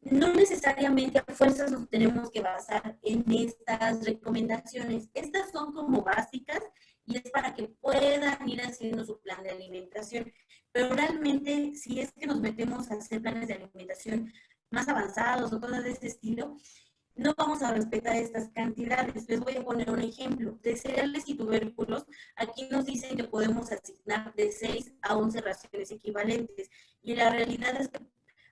No necesariamente a fuerzas nos tenemos que basar en estas recomendaciones. Estas son como básicas y es para que puedan ir haciendo su plan de alimentación. Pero realmente, si es que nos metemos a hacer planes de alimentación más avanzados o cosas de ese estilo, no vamos a respetar estas cantidades. Les voy a poner un ejemplo. De cereales y tubérculos, aquí nos dicen que podemos asignar de 6 a 11 raciones equivalentes. Y la realidad es que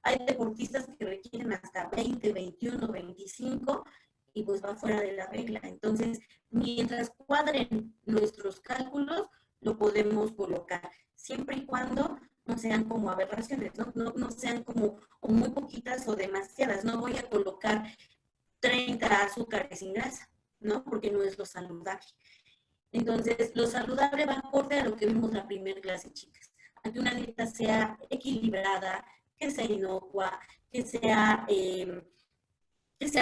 hay deportistas que requieren hasta 20, 21, 25 y pues va fuera de la regla. Entonces, mientras cuadren nuestros cálculos, lo podemos colocar, siempre y cuando no sean como aberraciones, no sean como o muy poquitas o demasiadas. No voy a colocar 30 azúcares sin grasa, ¿no? Porque no es lo saludable. Entonces, lo saludable va acorde a lo que vimos la primera clase, chicas. A que una dieta sea equilibrada, que sea inocua, que sea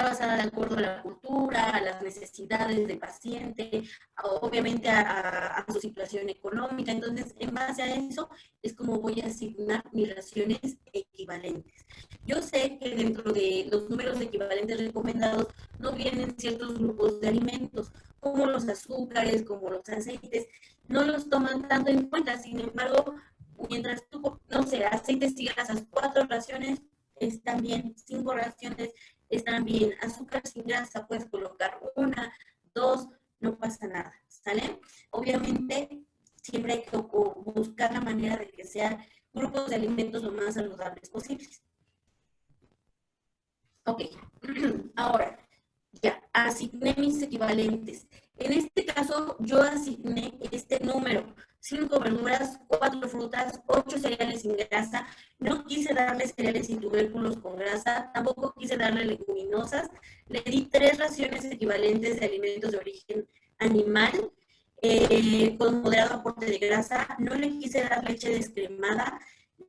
basada de acuerdo a la cultura, a las necesidades del paciente, obviamente a su situación económica. Entonces, en base a eso, es como voy a asignar mis raciones equivalentes. Yo sé que dentro de los números equivalentes recomendados no vienen ciertos grupos de alimentos, como los azúcares, como los aceites, no los toman tanto en cuenta. Sin embargo, mientras tú, no sé, aceites y grasas, 4 raciones están bien, 5 raciones están bien, azúcar sin grasa puedes colocar 1, 2, no pasa nada, ¿sale? Obviamente, siempre hay que buscar la manera de que sean grupos de alimentos lo más saludables posibles. Ok, ahora, ya, asigné mis equivalentes. En este caso, yo asigné este número, 5 verduras, 4 frutas, 8 cereales sin grasa. No quise darle cereales y tubérculos con grasa, tampoco quise darle leguminosas. Le di 3 raciones equivalentes de alimentos de origen animal, con moderado aporte de grasa. No le quise dar leche descremada.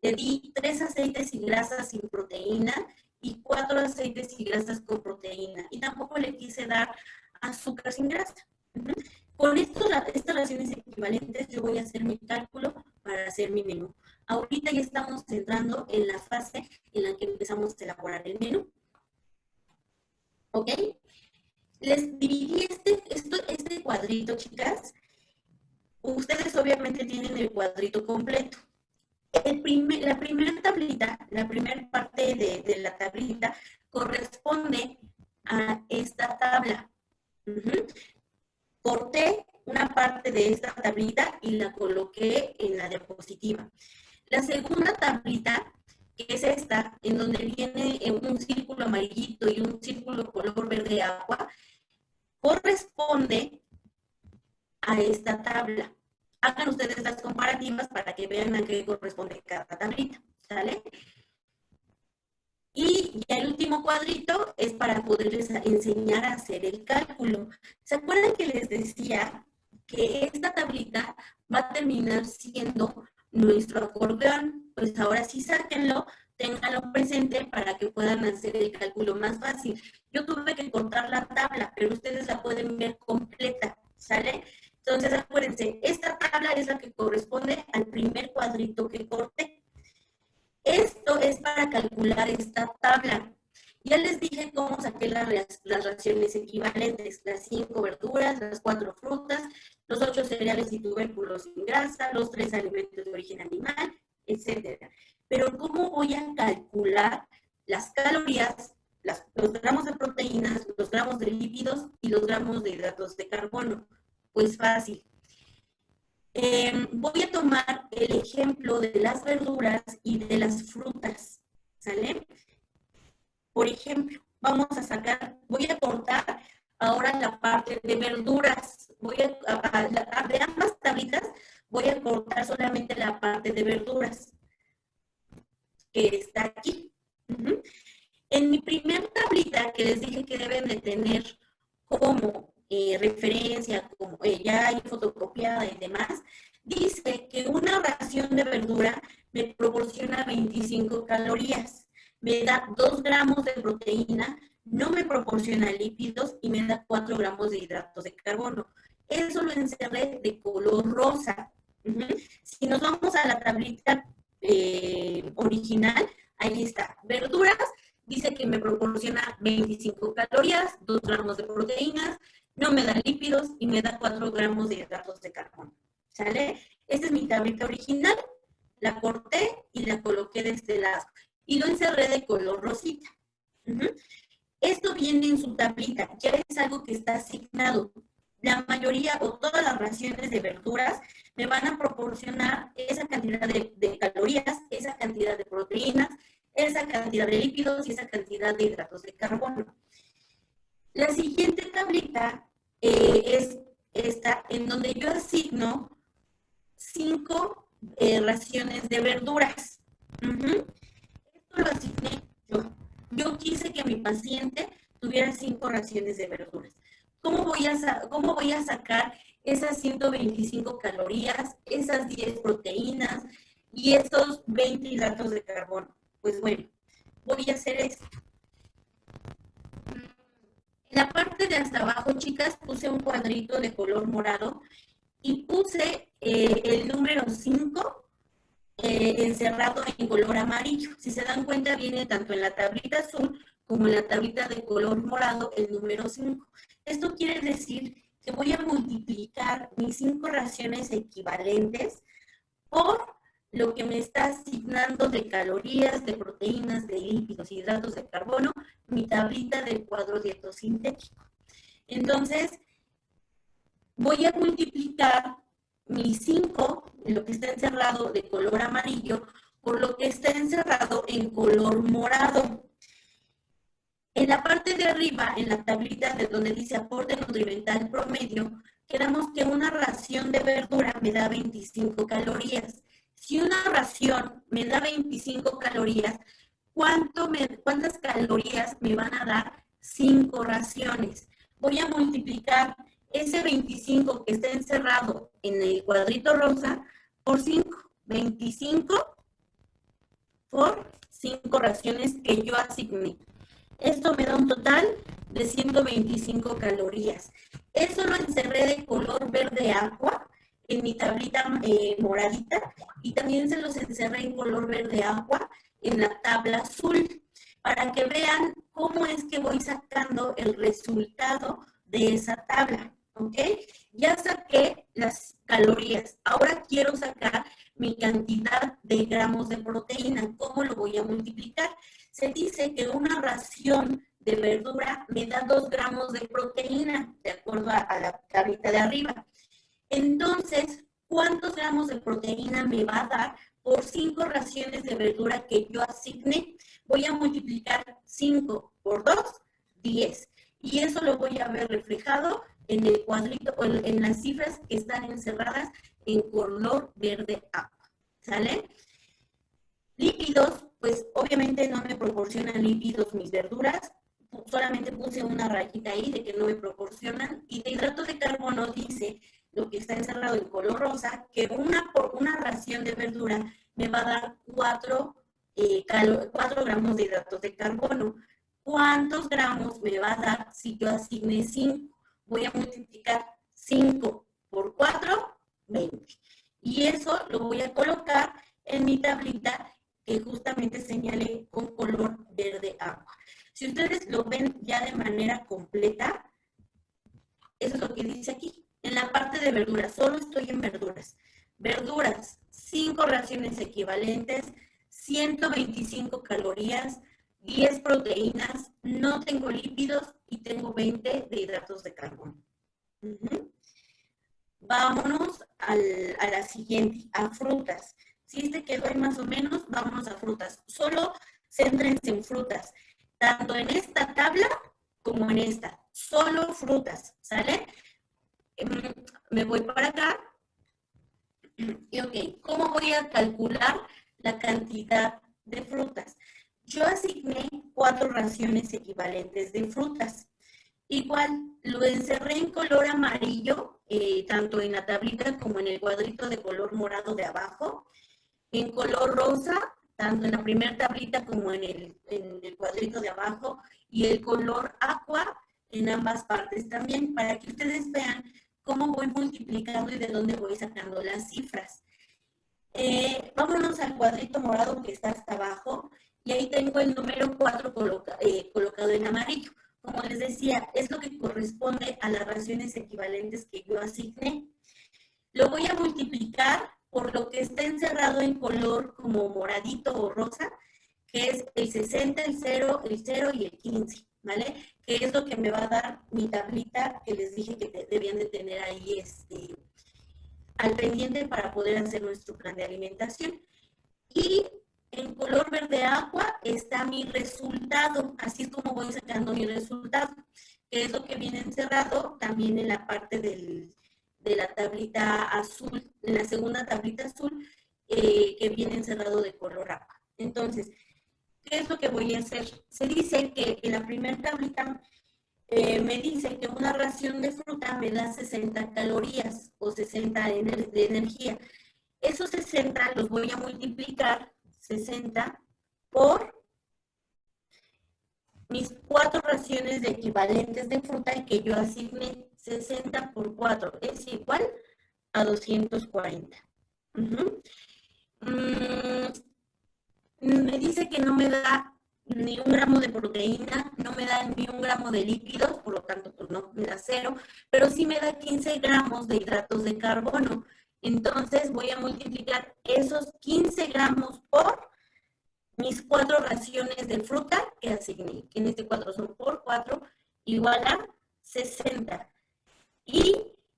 Le di 3 aceites y grasas sin proteína y 4 aceites y grasas con proteína. Y tampoco le quise dar azúcar sin grasa. Con estas raciones equivalentes yo voy a hacer mi cálculo para hacer mi menú. Ahorita ya estamos entrando en la fase en la que empezamos a elaborar el menú. ¿Ok? Les dividí este cuadrito, chicas. Ustedes obviamente tienen el cuadrito completo. La primera tablita, la primera parte de la tablita corresponde a esta tabla. Corté una parte de esta tablita y la coloqué en la diapositiva. La segunda tablita, que es esta, en donde viene un círculo amarillito y un círculo color verde agua, corresponde a esta tabla. Hagan ustedes las comparativas para que vean a qué corresponde cada tablita, ¿sale? Y ya el último cuadrito es para poderles enseñar a hacer el cálculo. ¿Se acuerdan que les decía que esta tablita va a terminar siendo nuestro acordeón? Pues ahora sí sáquenlo, ténganlo presente para que puedan hacer el cálculo más fácil. Yo tuve que cortar la tabla, pero ustedes la pueden ver completa, ¿sale? Entonces acuérdense, esta tabla es la que corresponde al primer cuadrito que corté. Esto es para calcular esta tabla. Ya les dije cómo saqué las raciones equivalentes, las 5 verduras, las 4 frutas, los 8 cereales y tubérculos sin grasa, los 3 alimentos de origen animal, etc. Pero ¿cómo voy a calcular las calorías, los gramos de proteínas, los gramos de lípidos y los gramos de hidratos de carbono? Pues fácil. Voy a tomar el ejemplo de las verduras y de las frutas, ¿sale? Por ejemplo, voy a cortar ahora la parte de verduras. De ambas tablitas, voy a cortar solamente la parte de verduras que está aquí. En mi primer tablita, que les dije que deben de tener como referencia, como ya hay fotocopiada y demás, dice que una ración de verdura me proporciona 25 calorías, me da 2 gramos de proteína, no me proporciona lípidos y me da 4 gramos de hidratos de carbono. Eso lo encerré de color rosa. Si nos vamos a la tablita original, ahí está, verduras, dice que me proporciona 25 calorías, 2 gramos de proteínas, no me da lípidos y me da 4 gramos de hidratos de carbono. ¿Sale? Esta es mi tablita original, la corté y la coloqué de este lado. Y lo encerré de color rosita. Esto viene en su tablita, ya es algo que está asignado. La mayoría o todas las raciones de verduras me van a proporcionar esa cantidad de calorías, esa cantidad de proteínas, esa cantidad de lípidos y esa cantidad de hidratos de carbono. La siguiente tablita es esta, en donde yo asigno 5 raciones de verduras. Esto lo asigné yo. Yo quise que mi paciente tuviera 5 raciones de verduras. ¿Cómo voy a sacar esas 125 calorías, esas 10 proteínas y esos 20 hidratos de carbono? Pues bueno, voy a hacer esto. En la parte de hasta abajo, chicas, puse un cuadrito de color morado y puse el número 5 encerrado en color amarillo. Si se dan cuenta, viene tanto en la tablita azul como en la tablita de color morado el número 5. Esto quiere decir que voy a multiplicar mis 5 raciones equivalentes por lo que me está asignando de calorías, de proteínas, de lípidos, hidratos de carbono, mi tablita del cuadro dietosintético. Entonces, voy a multiplicar mis 5, lo que está encerrado de color amarillo, por lo que está encerrado en color morado. En la parte de arriba, en la tablita de donde dice aporte nutrimental promedio, quedamos que una ración de verdura me da 25 calorías. Si una ración me da 25 calorías, ¿cuántas calorías me van a dar 5 raciones? Voy a multiplicar ese 25 que está encerrado en el cuadrito rosa por 5. 25 por 5 raciones que yo asigné. Esto me da un total de 125 calorías. Eso lo encerré de color verde agua en mi tablita moradita y también se los encerré en color verde agua en la tabla azul para que vean cómo es que voy sacando el resultado de esa tabla. ¿Ok? Ya saqué las calorías. Ahora quiero sacar mi cantidad de gramos de proteína. ¿Cómo lo voy a multiplicar? Se dice que una ración de verdura me da 2 gramos de proteína, de acuerdo a la tablita de arriba. Entonces, ¿cuántos gramos de proteína me va a dar por 5 raciones de verdura que yo asigné? Voy a multiplicar 5 por 2, 10. Y eso lo voy a ver reflejado en el cuadrito, o en las cifras que están encerradas en color verde agua. ¿Sale? Lípidos, pues obviamente no me proporcionan lípidos mis verduras, solamente puse una rayita ahí de que no me proporcionan. Y de hidratos de carbono dice, lo que está encerrado en color rosa, que una ración de verdura me va a dar 4 gramos de hidratos de carbono. ¿Cuántos gramos me va a dar si yo asigne 5? Voy a multiplicar 5 por 4, 20. Y eso lo voy a colocar en mi tablita que justamente señalé con color verde agua. Si ustedes lo ven ya de manera completa, eso es lo que dice aquí. En la parte de verduras, solo estoy en verduras. Verduras, 5 raciones equivalentes, 125 calorías, 10 proteínas, no tengo lípidos y tengo 20 de hidratos de carbono. Vámonos a la siguiente, a frutas. Si te quedó ahí más o menos, vámonos a frutas. Solo céntrense en frutas, tanto en esta tabla como en esta. Solo frutas, ¿sale? Me voy para acá. Y ok, ¿cómo voy a calcular la cantidad de frutas? Yo asigné 4 raciones equivalentes de frutas. Igual, lo encerré en color amarillo, tanto en la tablita como en el cuadrito de color morado de abajo. En color rosa, tanto en la primera tablita como en el cuadrito de abajo. Y el color aqua en ambas partes también, para que ustedes vean cómo voy multiplicando y de dónde voy sacando las cifras. Vámonos al cuadrito morado que está hasta abajo y ahí tengo el número 4 colocado en amarillo. Como les decía, es lo que corresponde a las raciones equivalentes que yo asigné. Lo voy a multiplicar por lo que está encerrado en color como moradito o rosa, que es el 60, el 0 y el 15, ¿vale? Que es lo que me va a dar mi tablita que les dije que debían de tener ahí al pendiente para poder hacer nuestro plan de alimentación. Y en color verde agua está mi resultado, así es como voy sacando mi resultado, que es lo que viene encerrado también en la parte de la tablita azul, en la segunda tablita azul, que viene encerrado de color agua. Entonces, ¿qué es lo que voy a hacer? Se dice que en la primera tablita me dice que una ración de fruta me da 60 calorías o 60 de energía. Esos 60 los voy a multiplicar, 60, por mis 4 raciones de equivalentes de fruta y que yo asigné. 60 por 4 es igual a 240. Me dice que no me da ni 1 gramo de proteína, no me da ni 1 gramo de lípidos, por lo tanto, pues no me da 0, pero sí me da 15 gramos de hidratos de carbono. Entonces voy a multiplicar esos 15 gramos por mis 4 raciones de fruta que asigné, que en este cuadro son por 4, igual a 60. Y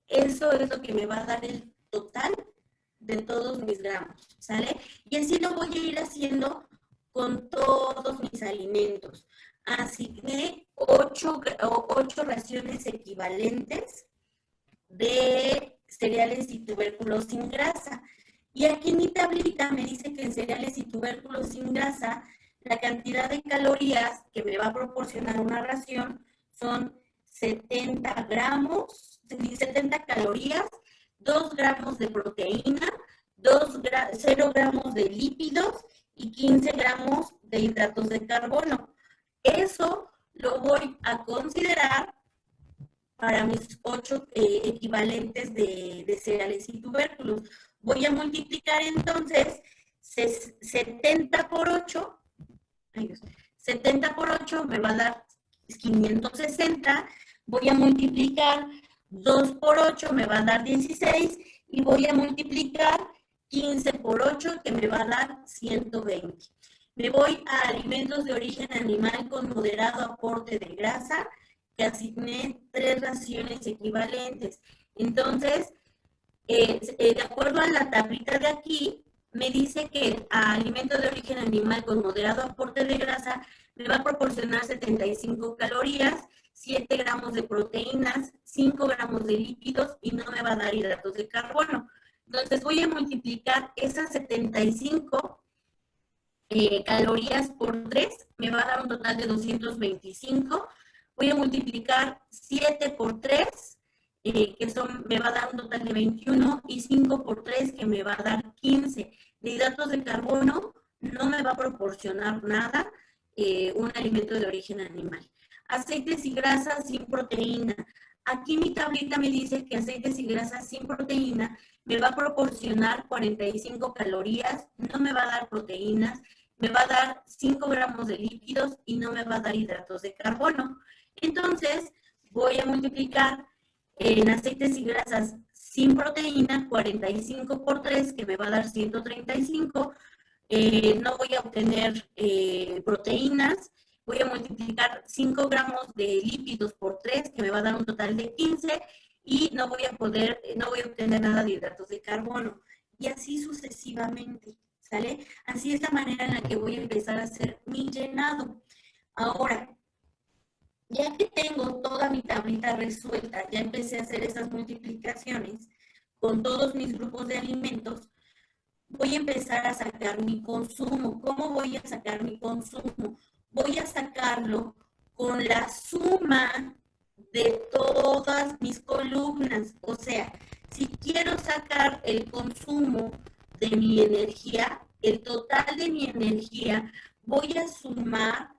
eso es lo que me va a dar el total de todos mis gramos, ¿sale? Y así lo voy a ir haciendo con todos mis alimentos. Asigné 8 raciones equivalentes de cereales y tubérculos sin grasa. Y aquí en mi tablita me dice que en cereales y tubérculos sin grasa, la cantidad de calorías que me va a proporcionar una ración son 70 gramos, 70 calorías, 2 gramos de proteína, 0 gramos de lípidos y 15 gramos de hidratos de carbono. Eso lo voy a considerar para mis 8 equivalentes de cereales y tubérculos. Voy a multiplicar entonces 70 por 8, 70 por 8 me va a dar 560, voy a multiplicar 2 por 8 me va a dar 16 y voy a multiplicar 15 por 8 que me va a dar 120. Me voy a alimentos de origen animal con moderado aporte de grasa, que asigné 3 raciones equivalentes. Entonces, de acuerdo a la tablita de aquí, me dice que a alimentos de origen animal con moderado aporte de grasa me va a proporcionar 75 calorías, 7 gramos de proteínas, 5 gramos de lípidos y no me va a dar hidratos de carbono. Entonces voy a multiplicar esas 75 calorías por 3, me va a dar un total de 225. Voy a multiplicar 7 por 3, me va a dar un total de 21, y 5 por 3, que me va a dar 15. De hidratos de carbono no me va a proporcionar nada un alimento de origen animal. Aceites y grasas sin proteína. Aquí mi tablita me dice que aceites y grasas sin proteína me va a proporcionar 45 calorías, no me va a dar proteínas, me va a dar 5 gramos de lípidos y no me va a dar hidratos de carbono. Entonces, voy a multiplicar en aceites y grasas sin proteína, 45 por 3, que me va a dar 135. No voy a obtener proteínas. Voy a multiplicar 5 gramos de lípidos por 3, que me va a dar un total de 15. y no voy a obtener nada de hidratos de carbono. Y así sucesivamente, ¿sale? Así es la manera en la que voy a empezar a hacer mi llenado. Ahora, ya que tengo toda mi tablita resuelta, ya empecé a hacer esas multiplicaciones con todos mis grupos de alimentos, voy a empezar a sacar mi consumo. ¿Cómo voy a sacar mi consumo? Voy a sacarlo con la suma de todas mis columnas. O sea, si quiero sacar el consumo de mi energía, el total de mi energía, voy a sumar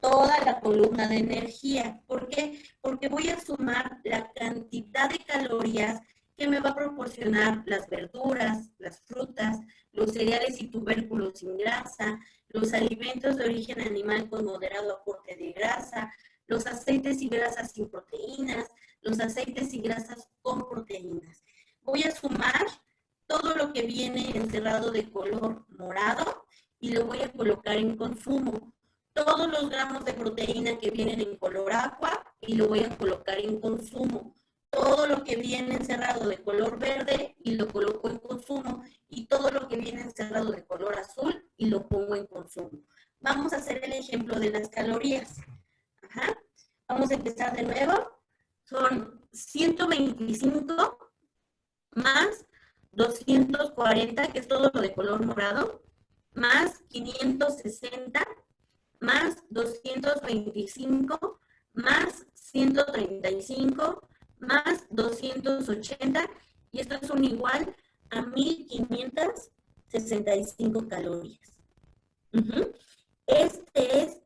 toda la columna de energía. ¿Por qué? Porque voy a sumar la cantidad de calorías que me va a proporcionar las verduras, las frutas, los cereales y tubérculos sin grasa, los alimentos de origen animal con moderado aporte de grasa, los aceites y grasas sin proteínas, los aceites y grasas con proteínas. Voy a sumar todo lo que viene encerrado de color morado y lo voy a colocar en consumo. Todos los gramos de proteína que vienen en color agua y lo voy a colocar en consumo. Todo lo que viene encerrado de color verde y lo coloco en consumo, y todo lo que viene encerrado de color azul y lo pongo en consumo. Vamos a hacer el ejemplo de las calorías. Ajá. Vamos a empezar de nuevo. Son 125 más 240, que es todo lo de color morado, más 560, más 225, más 135, más 280, y esto es un igual a 1565 calorías. Esto es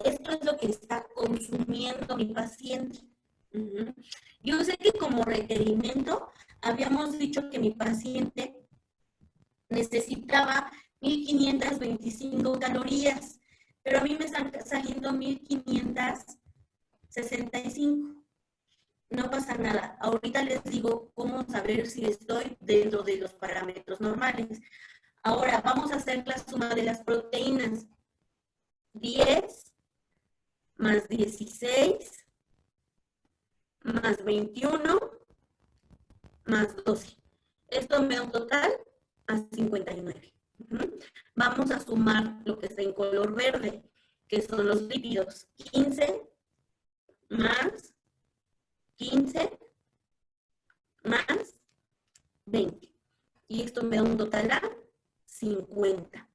lo que está consumiendo mi paciente. Yo sé que como requerimiento habíamos dicho que mi paciente necesitaba 1525 calorías, pero a mí me están saliendo 1565. No pasa nada. Ahorita les digo cómo saber si estoy dentro de los parámetros normales. Ahora vamos a hacer la suma de las proteínas. 10 más 16 más 21 más 12. Esto me da un total a 59. Vamos a sumar lo que está en color verde, que son los lípidos. 15 más 15 más 20. Y esto me da un total a 50,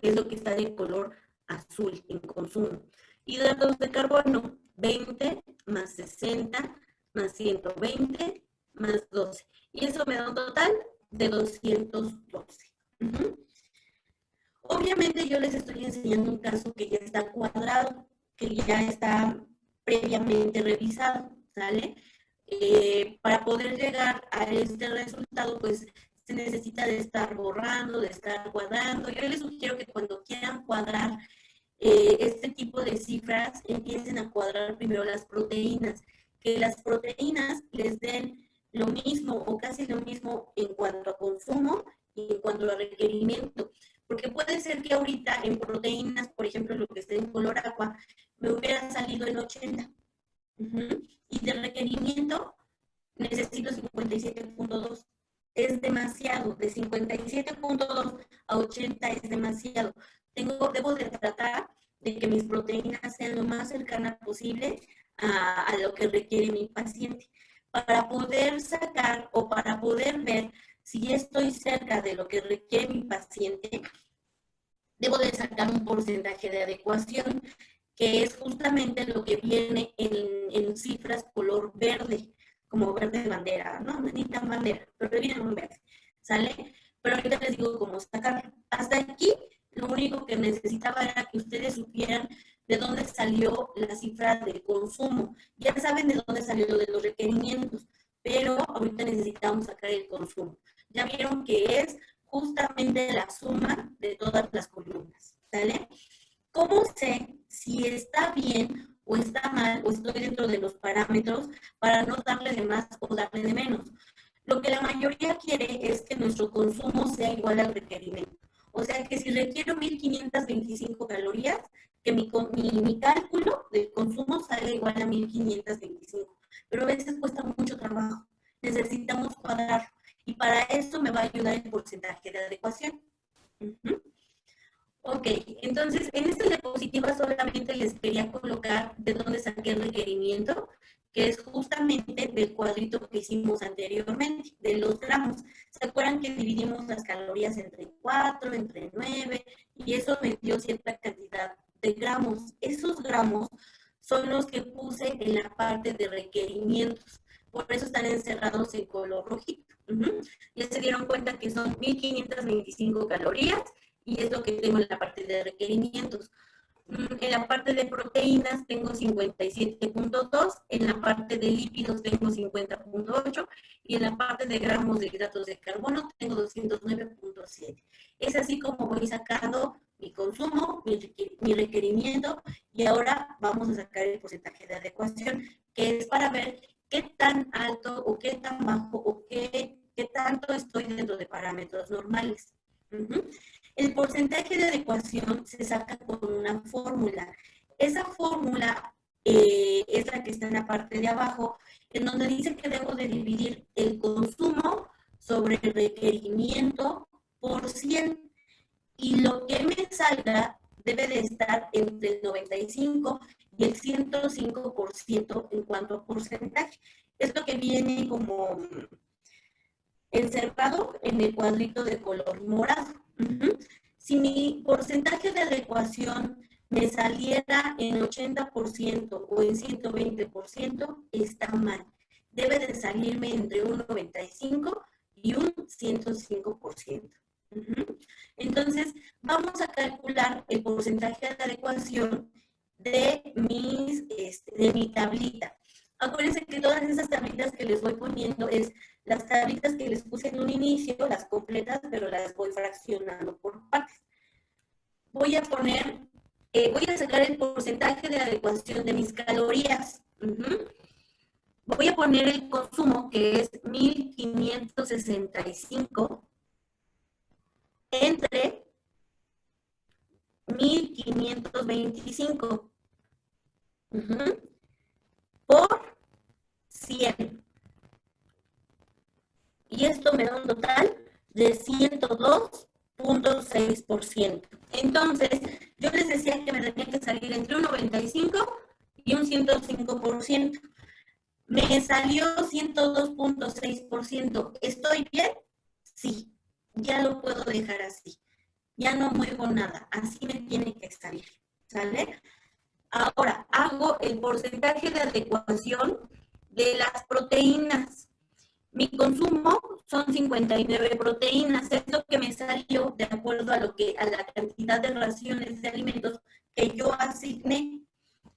que es lo que está de color azul en consumo. Hidratos de carbono, 20 más 60 más 120 más 12. Y eso me da un total de 212. Obviamente yo les estoy enseñando un caso que ya está cuadrado, que ya está previamente revisado, ¿sale? Para poder llegar a este resultado, pues se necesita de estar borrando, de estar cuadrando. Yo les sugiero que cuando quieran cuadrar este tipo de cifras, empiecen a cuadrar primero las proteínas, que las proteínas les den lo mismo o casi lo mismo en cuanto a consumo y en cuanto a requerimiento. Porque puede ser que ahorita en proteínas, por ejemplo, lo que esté en color agua, me hubiera salido en 80. Y de requerimiento necesito 57.2. Es demasiado. De 57.2 a 80 es demasiado. Debo de tratar de que mis proteínas sean lo más cercanas posible a lo que requiere mi paciente, para poder sacar o para poder ver si estoy cerca de lo que requiere mi paciente. Debo de sacar un porcentaje de adecuación, que es justamente lo que viene en cifras color verde, como verde bandera, no ni tan bandera, pero viene un verde, ¿sale? Pero ahorita les digo cómo sacarlo. Hasta aquí, lo único que necesitaba era que ustedes supieran de dónde salió la cifra de consumo. Ya saben de dónde salió lo de los requerimientos, pero ahorita necesitamos sacar el consumo. Ya vieron que es justamente la suma de todas las columnas, ¿sale? ¿Cómo sé si está bien o está mal o estoy dentro de los parámetros para no darle de más o darle de menos? Lo que la mayoría quiere es que nuestro consumo sea igual al requerimiento. O sea que si requiero 1525 calorías, que mi cálculo del consumo salga igual a 1525. Pero a veces cuesta mucho trabajo. necesitamos cuadrarlo. Y para eso me va a ayudar el porcentaje de adecuación. Ok, entonces en esta diapositiva solamente les quería colocar de dónde saqué el requerimiento, que es justamente del cuadrito que hicimos anteriormente, de los gramos. ¿Se acuerdan que dividimos las calorías entre 4, entre 9? Y eso me dio cierta cantidad de gramos. Esos gramos son los que puse en la parte de requerimientos. Por eso están encerrados en color rojito. Ya se dieron cuenta que son 1525 calorías y es lo que tengo en la parte de requerimientos. En la parte de proteínas tengo 57.2, en la parte de lípidos tengo 50.8 y en la parte de gramos de hidratos de carbono tengo 209.7. Es así como voy sacando mi consumo, mi requerimiento, y ahora vamos a sacar el porcentaje de adecuación, que es para ver qué tan alto o qué tan bajo o qué tanto estoy dentro de parámetros normales. El porcentaje de adecuación se saca con una fórmula. Esa fórmula es la que está en la parte de abajo, en donde dice que debo de dividir el consumo sobre el requerimiento por 100. Y lo que me salga debe de estar entre el 95 y el 105% en cuanto a porcentaje. Es lo que viene como encerrado en el cuadrito de color morado. Si mi porcentaje de adecuación me saliera en 80% o en 120%, está mal. Debe de salirme entre un 95 y un 105%. Entonces, vamos a calcular el porcentaje de adecuación de mi tablita. Acuérdense que todas esas tablitas que les voy poniendo es las tablitas que les puse en un inicio, las completas, pero las voy fraccionando por partes. Voy a sacar el porcentaje de adecuación de mis calorías. Voy a poner el consumo, que es 1565, entre 1525 por 100. Y esto me da un total de 102.6%. Entonces, yo les decía que me tenía que salir entre un 95 y un 105%. Me salió 102.6%. ¿Estoy bien? Sí. Ya lo puedo dejar así. Ya no muevo nada. Así me tiene que salir. ¿Sale? Ahora, hago el porcentaje de adecuación de las proteínas. Mi consumo son 59 proteínas, es lo que me salió de acuerdo a la cantidad de raciones de alimentos que yo asigné.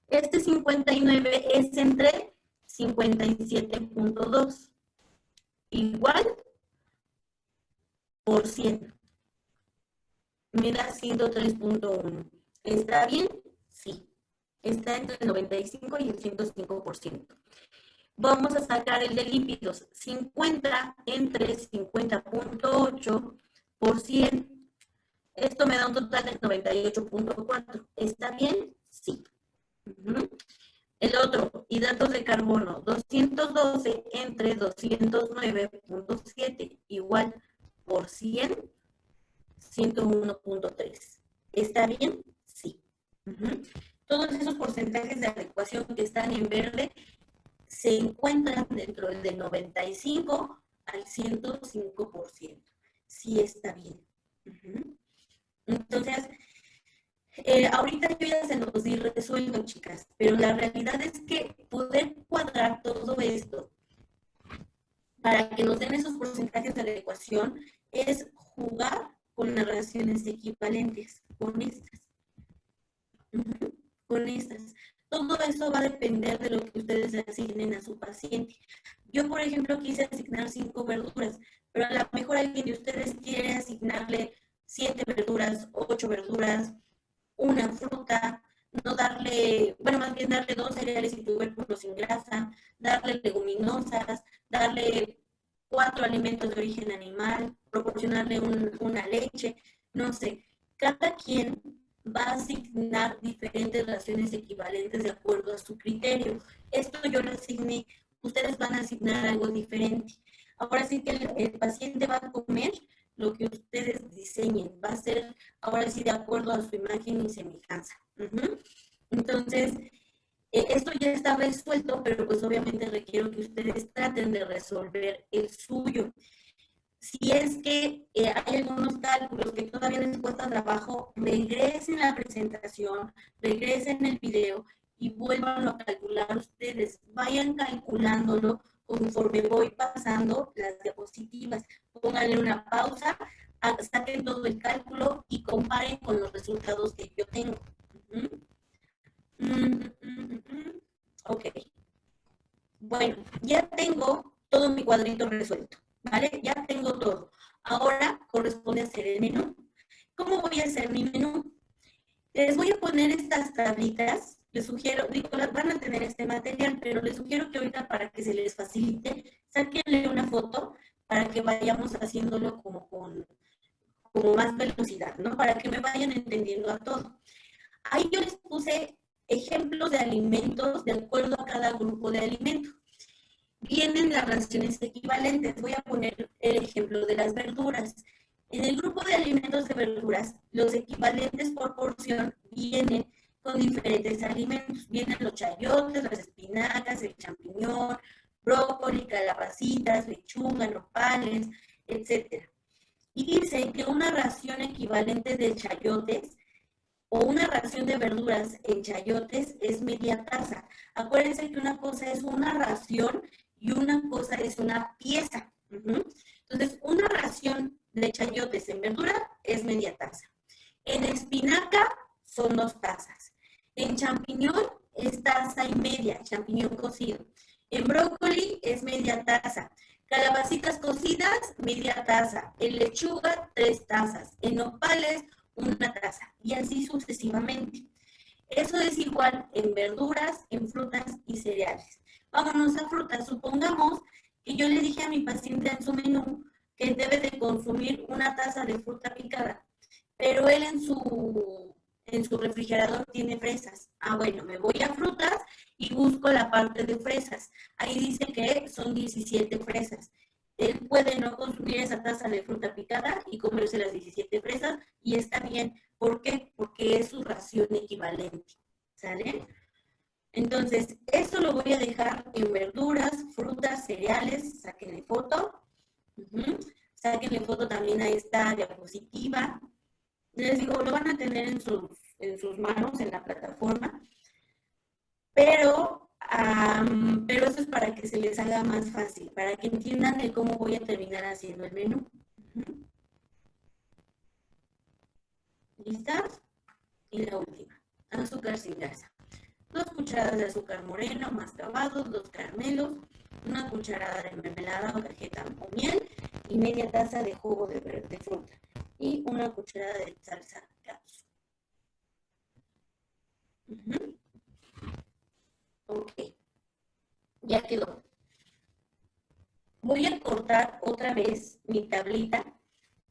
Este 59 es entre 57.2, igual por 100. Me da 103.1. ¿Está bien? Sí. Está entre el 95 y el 105%. Vamos a sacar el de lípidos. 50 entre 50.8 por 100. Esto me da un total de 98.4. ¿Está bien? Sí. El otro, hidratos de carbono. 212 entre 209.7. Igual por 100, 101.3. ¿Está bien? Sí. Todos esos porcentajes de adecuación que están en verde se encuentran dentro del 95 al 105%. Sí está bien. Entonces, ahorita yo ya se los di resuelto, chicas, pero la realidad es que poder cuadrar todo esto para que nos den esos porcentajes de adecuación es jugar con las raciones equivalentes, con estas. Con estas. Todo eso va a depender de lo que ustedes le asignen a su paciente. Yo, por ejemplo, quise asignar 5 verduras, pero a lo mejor alguien de ustedes quiere asignarle 7 verduras, 8 verduras, una fruta, no darle, bueno, más bien darle 2 cereales y tubérculos sin grasa, darle leguminosas, darle 4 alimentos de origen animal, proporcionarle una leche, no sé. Cada quien va a asignar diferentes raciones equivalentes de acuerdo a su criterio. Esto yo lo asigné ustedes van a asignar algo diferente. Ahora sí que el paciente va a comer lo que ustedes diseñen, va a ser ahora sí de acuerdo a su imagen y semejanza. Entonces, esto ya está resuelto, pero pues obviamente requiero que ustedes traten de resolver el suyo. Si es que hay algunos cálculos que todavía les cuesta trabajo, regresen la presentación, regresen el video y vuelvan a calcular ustedes. Vayan calculándolo conforme voy pasando las diapositivas. Pónganle una pausa, saquen todo el cálculo y comparen con los resultados que yo tengo. Ok. Bueno, ya tengo todo mi cuadrito resuelto, ¿vale? Ya tengo todo. Ahora corresponde hacer el menú. ¿Cómo voy a hacer mi menú? Les voy a poner estas tablitas. Les sugiero, digo, van a tener este material, pero les sugiero que ahorita para que se les facilite, sáquenle una foto para que vayamos haciéndolo como más velocidad, ¿no? Para que me vayan entendiendo a todo. Ahí yo les puse ejemplos de alimentos de acuerdo a cada grupo de alimentos. Vienen las raciones equivalentes. Voy a poner el ejemplo de las verduras. En el grupo de alimentos de verduras, los equivalentes por porción vienen con diferentes alimentos. Vienen los chayotes, las espinacas, el champiñón, brócoli, calabacitas, lechuga, nopales, etc. Y dice que una ración equivalente de chayotes o una ración de verduras en chayotes es media taza. Acuérdense que una cosa es una ración y una cosa es una pieza. Entonces, una ración de chayotes en verdura es media taza. En espinaca son 2 tazas. En champiñón es taza y media, champiñón cocido. En brócoli es media taza. Calabacitas cocidas, media taza. En lechuga, 3 tazas. En nopales, 1 taza. Y así sucesivamente. Eso es igual en verduras, en frutas y cereales. Vámonos a frutas. Supongamos que yo le dije a mi paciente en su menú que debe de consumir 1 taza de fruta picada, pero él en su refrigerador tiene fresas. Bueno, me voy a frutas y busco la parte de fresas. Ahí dice que son 17 fresas. Él puede no consumir esa taza de fruta picada y comerse las 17 fresas y está bien. ¿Por qué? Porque es su ración equivalente. ¿Sale? Entonces, esto lo voy a dejar en verduras, frutas, cereales. Sáquenle foto. Sáquenle foto también a esta diapositiva. Les digo, lo van a tener en sus manos, en la plataforma. Pero eso es para que se les haga más fácil, para que entiendan el cómo voy a terminar haciendo el menú. ¿Listas? Y la última, azúcar sin grasa. 2 cucharadas de azúcar moreno mascabado, 2 caramelos, 1 cucharada de mermelada o cajeta o miel y media taza de jugo de fruta y 1 cucharada de salsa catsup. Ok, ya quedó. Voy a cortar otra vez mi tablita,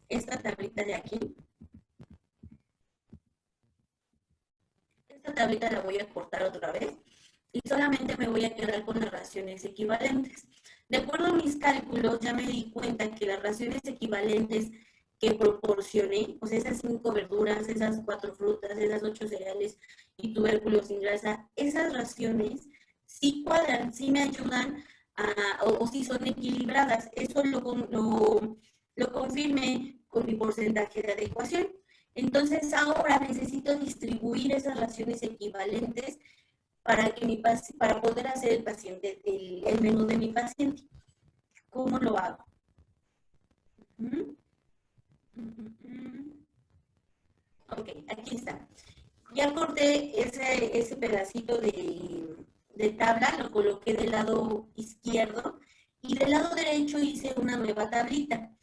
esta tablita de aquí. Esta tablita la voy a cortar otra vez y solamente me voy a quedar con las raciones equivalentes. De acuerdo a mis cálculos, ya me di cuenta que las raciones equivalentes que proporcioné, pues esas 5 verduras, esas 4 frutas, esas 8 cereales y tubérculos sin grasa, esas raciones sí cuadran, sí me ayudan o sí son equilibradas. Eso lo confirmé con mi porcentaje de adecuación. Entonces ahora necesito distribuir esas raciones equivalentes para poder hacer el menú de mi paciente. ¿Cómo lo hago? Ok, aquí está. Ya corté ese pedacito de tabla, lo coloqué del lado izquierdo y del lado derecho hice una nueva tablita,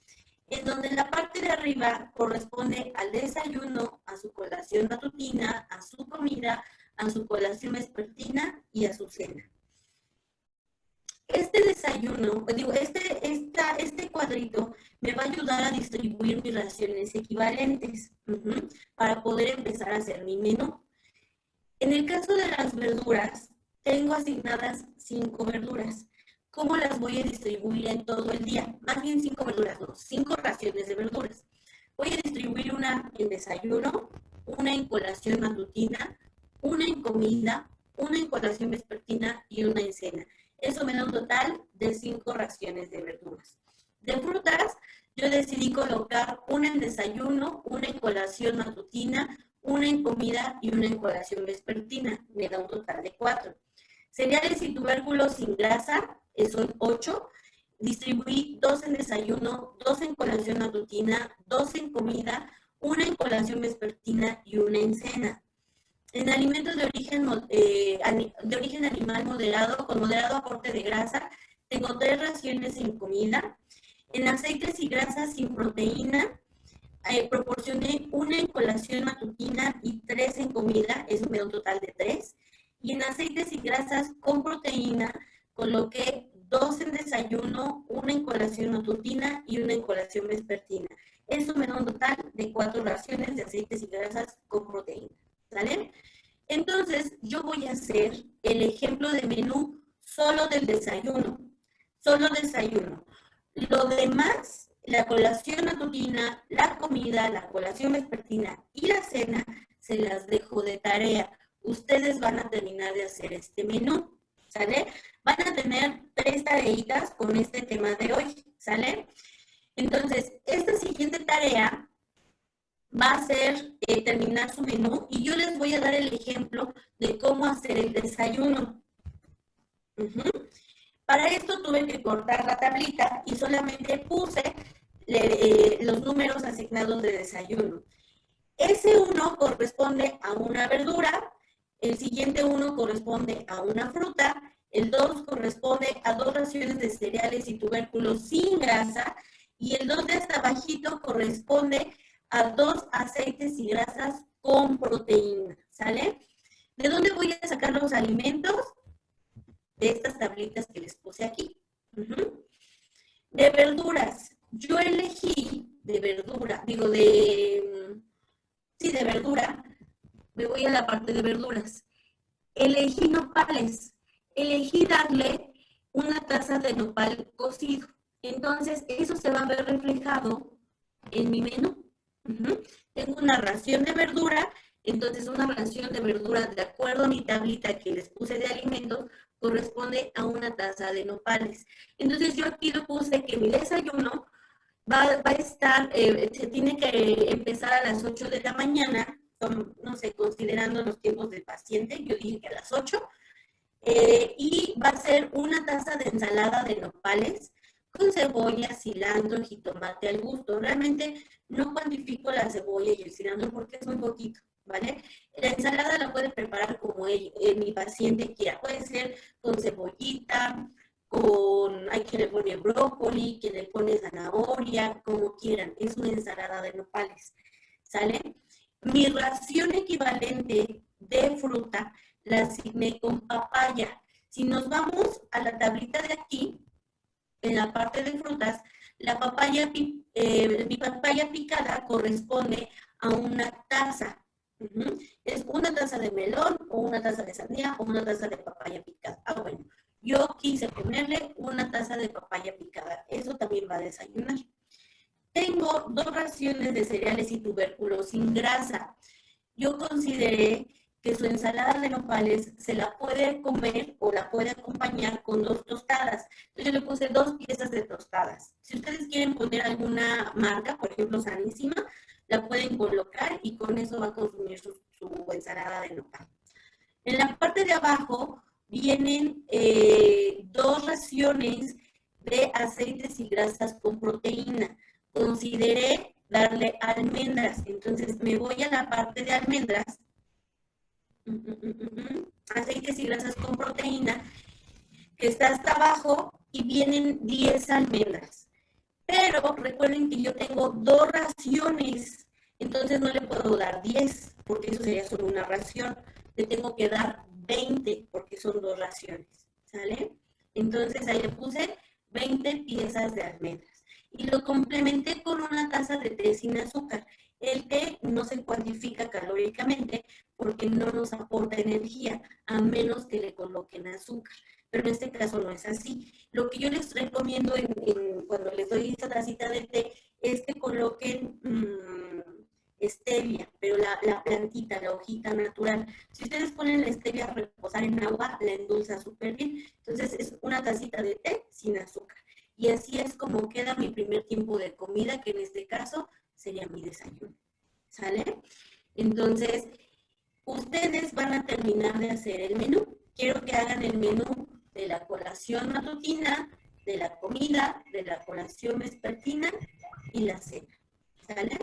en donde la parte de arriba corresponde al desayuno, a su colación matutina, a su comida, a su colación vespertina y a su cena. Este desayuno, digo, este cuadrito me va a ayudar a distribuir mis raciones equivalentes para poder empezar a hacer mi menú. En el caso de las verduras, tengo asignadas 5 verduras. ¿cómo las voy a distribuir en todo el día? Más bien 5 verduras, no, 5 raciones de verduras. Voy a distribuir una en desayuno, una en colación matutina, una en comida, una en colación vespertina y una en cena. Eso me da un total de 5 raciones de verduras. De frutas, yo decidí colocar una en desayuno, una en colación matutina, una en comida y una en colación vespertina. Me da un total de 4. Cereales y tubérculos sin grasa, son 8. Distribuí 2 en desayuno, 2 en colación matutina, 2 en comida, una en colación vespertina y una en cena. En alimentos de origen animal moderado, con moderado aporte de grasa, tengo 3 raciones en comida. En aceites y grasas sin proteína, proporcioné una en colación matutina y 3 en comida, eso me da un total de 3. Y en aceites y grasas con proteína, coloqué 2 en desayuno, una en colación matutina y una en colación vespertina. Eso me da un total de 4 raciones de aceites y grasas con proteína. ¿Sale? Entonces, yo voy a hacer el ejemplo de menú solo del desayuno. Solo desayuno. Lo demás, la colación matutina, la comida, la colación vespertina y la cena, se las dejo de tarea. Ustedes van a terminar de hacer este menú, ¿sale? Van a tener 3 tareitas con este tema de hoy, ¿sale? Entonces, esta siguiente tarea va a ser terminar su menú y yo les voy a dar el ejemplo de cómo hacer el desayuno. Para esto tuve que cortar la tablita y solamente puse los números asignados de desayuno. Ese 1 corresponde a una verdura, el siguiente 1 corresponde a una fruta, el 2 corresponde a 2 raciones de cereales y tubérculos sin grasa y el 2 de hasta abajito corresponde a 2 aceites y grasas con proteína, ¿sale? ¿De dónde voy a sacar los alimentos? De estas tablitas que les puse aquí. De verduras. Yo elegí de verdura, de verdura. Me voy a la parte de verduras. Elegí nopales. Elegí darle una taza de nopal cocido. Entonces, eso se va a ver reflejado en mi menú. Tengo una ración de verdura, entonces una ración de verdura, de acuerdo a mi tablita que les puse de alimentos, corresponde a una taza de nopales. Entonces yo aquí lo puse que mi desayuno va a estar, se tiene que empezar a las 8 de la mañana, no sé, considerando los tiempos del paciente, yo dije que a las 8, y va a ser una taza de ensalada de nopales, con cebolla, cilantro, jitomate al gusto. Realmente no cuantifico la cebolla y el cilantro porque es muy poquito, ¿vale? La ensalada la puede preparar como mi paciente quiera. Puede ser con cebollita, hay quien le pone brócoli, quien le pone zanahoria, como quieran. Es una ensalada de nopales, ¿sale? Mi ración equivalente de fruta la asigné con papaya. Si nos vamos a la tablita de aquí, en la parte de frutas, mi papaya picada corresponde a una taza. Es una taza de melón, o una taza de sandía, o una taza de papaya picada. Bueno, yo quise ponerle una taza de papaya picada. Eso también va a desayunar. Tengo 2 raciones de cereales y tubérculos sin grasa. Yo consideré que su ensalada de nopales se la puede comer o la puede acompañar con 2 tostadas. Entonces yo le puse 2 piezas de tostadas. Si ustedes quieren poner alguna marca, por ejemplo Sanísima, la pueden colocar y con eso va a consumir su ensalada de nopal. En la parte de abajo vienen 2 raciones de aceites y grasas con proteína. Consideré darle almendras, entonces me voy a la parte de almendras, aceites y grasas con proteína, que está hasta abajo y vienen 10 almendras. Pero recuerden que yo tengo 2 raciones, entonces no le puedo dar 10, porque eso sería solo una ración. Le tengo que dar 20, porque son 2 raciones, ¿sale? Entonces ahí le puse 20 piezas de almendras. Y lo complementé con una taza de té sin azúcar. El té no se cuantifica calóricamente porque no nos aporta energía, a menos que le coloquen azúcar. pero en este caso no es así. Lo que yo les recomiendo cuando les doy esta tacita de té es que coloquen stevia, pero la plantita, la hojita natural. Si ustedes ponen la stevia a reposar en agua, la endulza súper bien. Entonces es una tacita de té sin azúcar. Y así es como queda mi primer tiempo de comida, que en este caso sería mi desayuno. ¿Sale? Entonces, ustedes van a terminar de hacer el menú. Quiero que hagan el menú de la colación matutina, de la comida, de la colación vespertina y la cena. ¿Sale?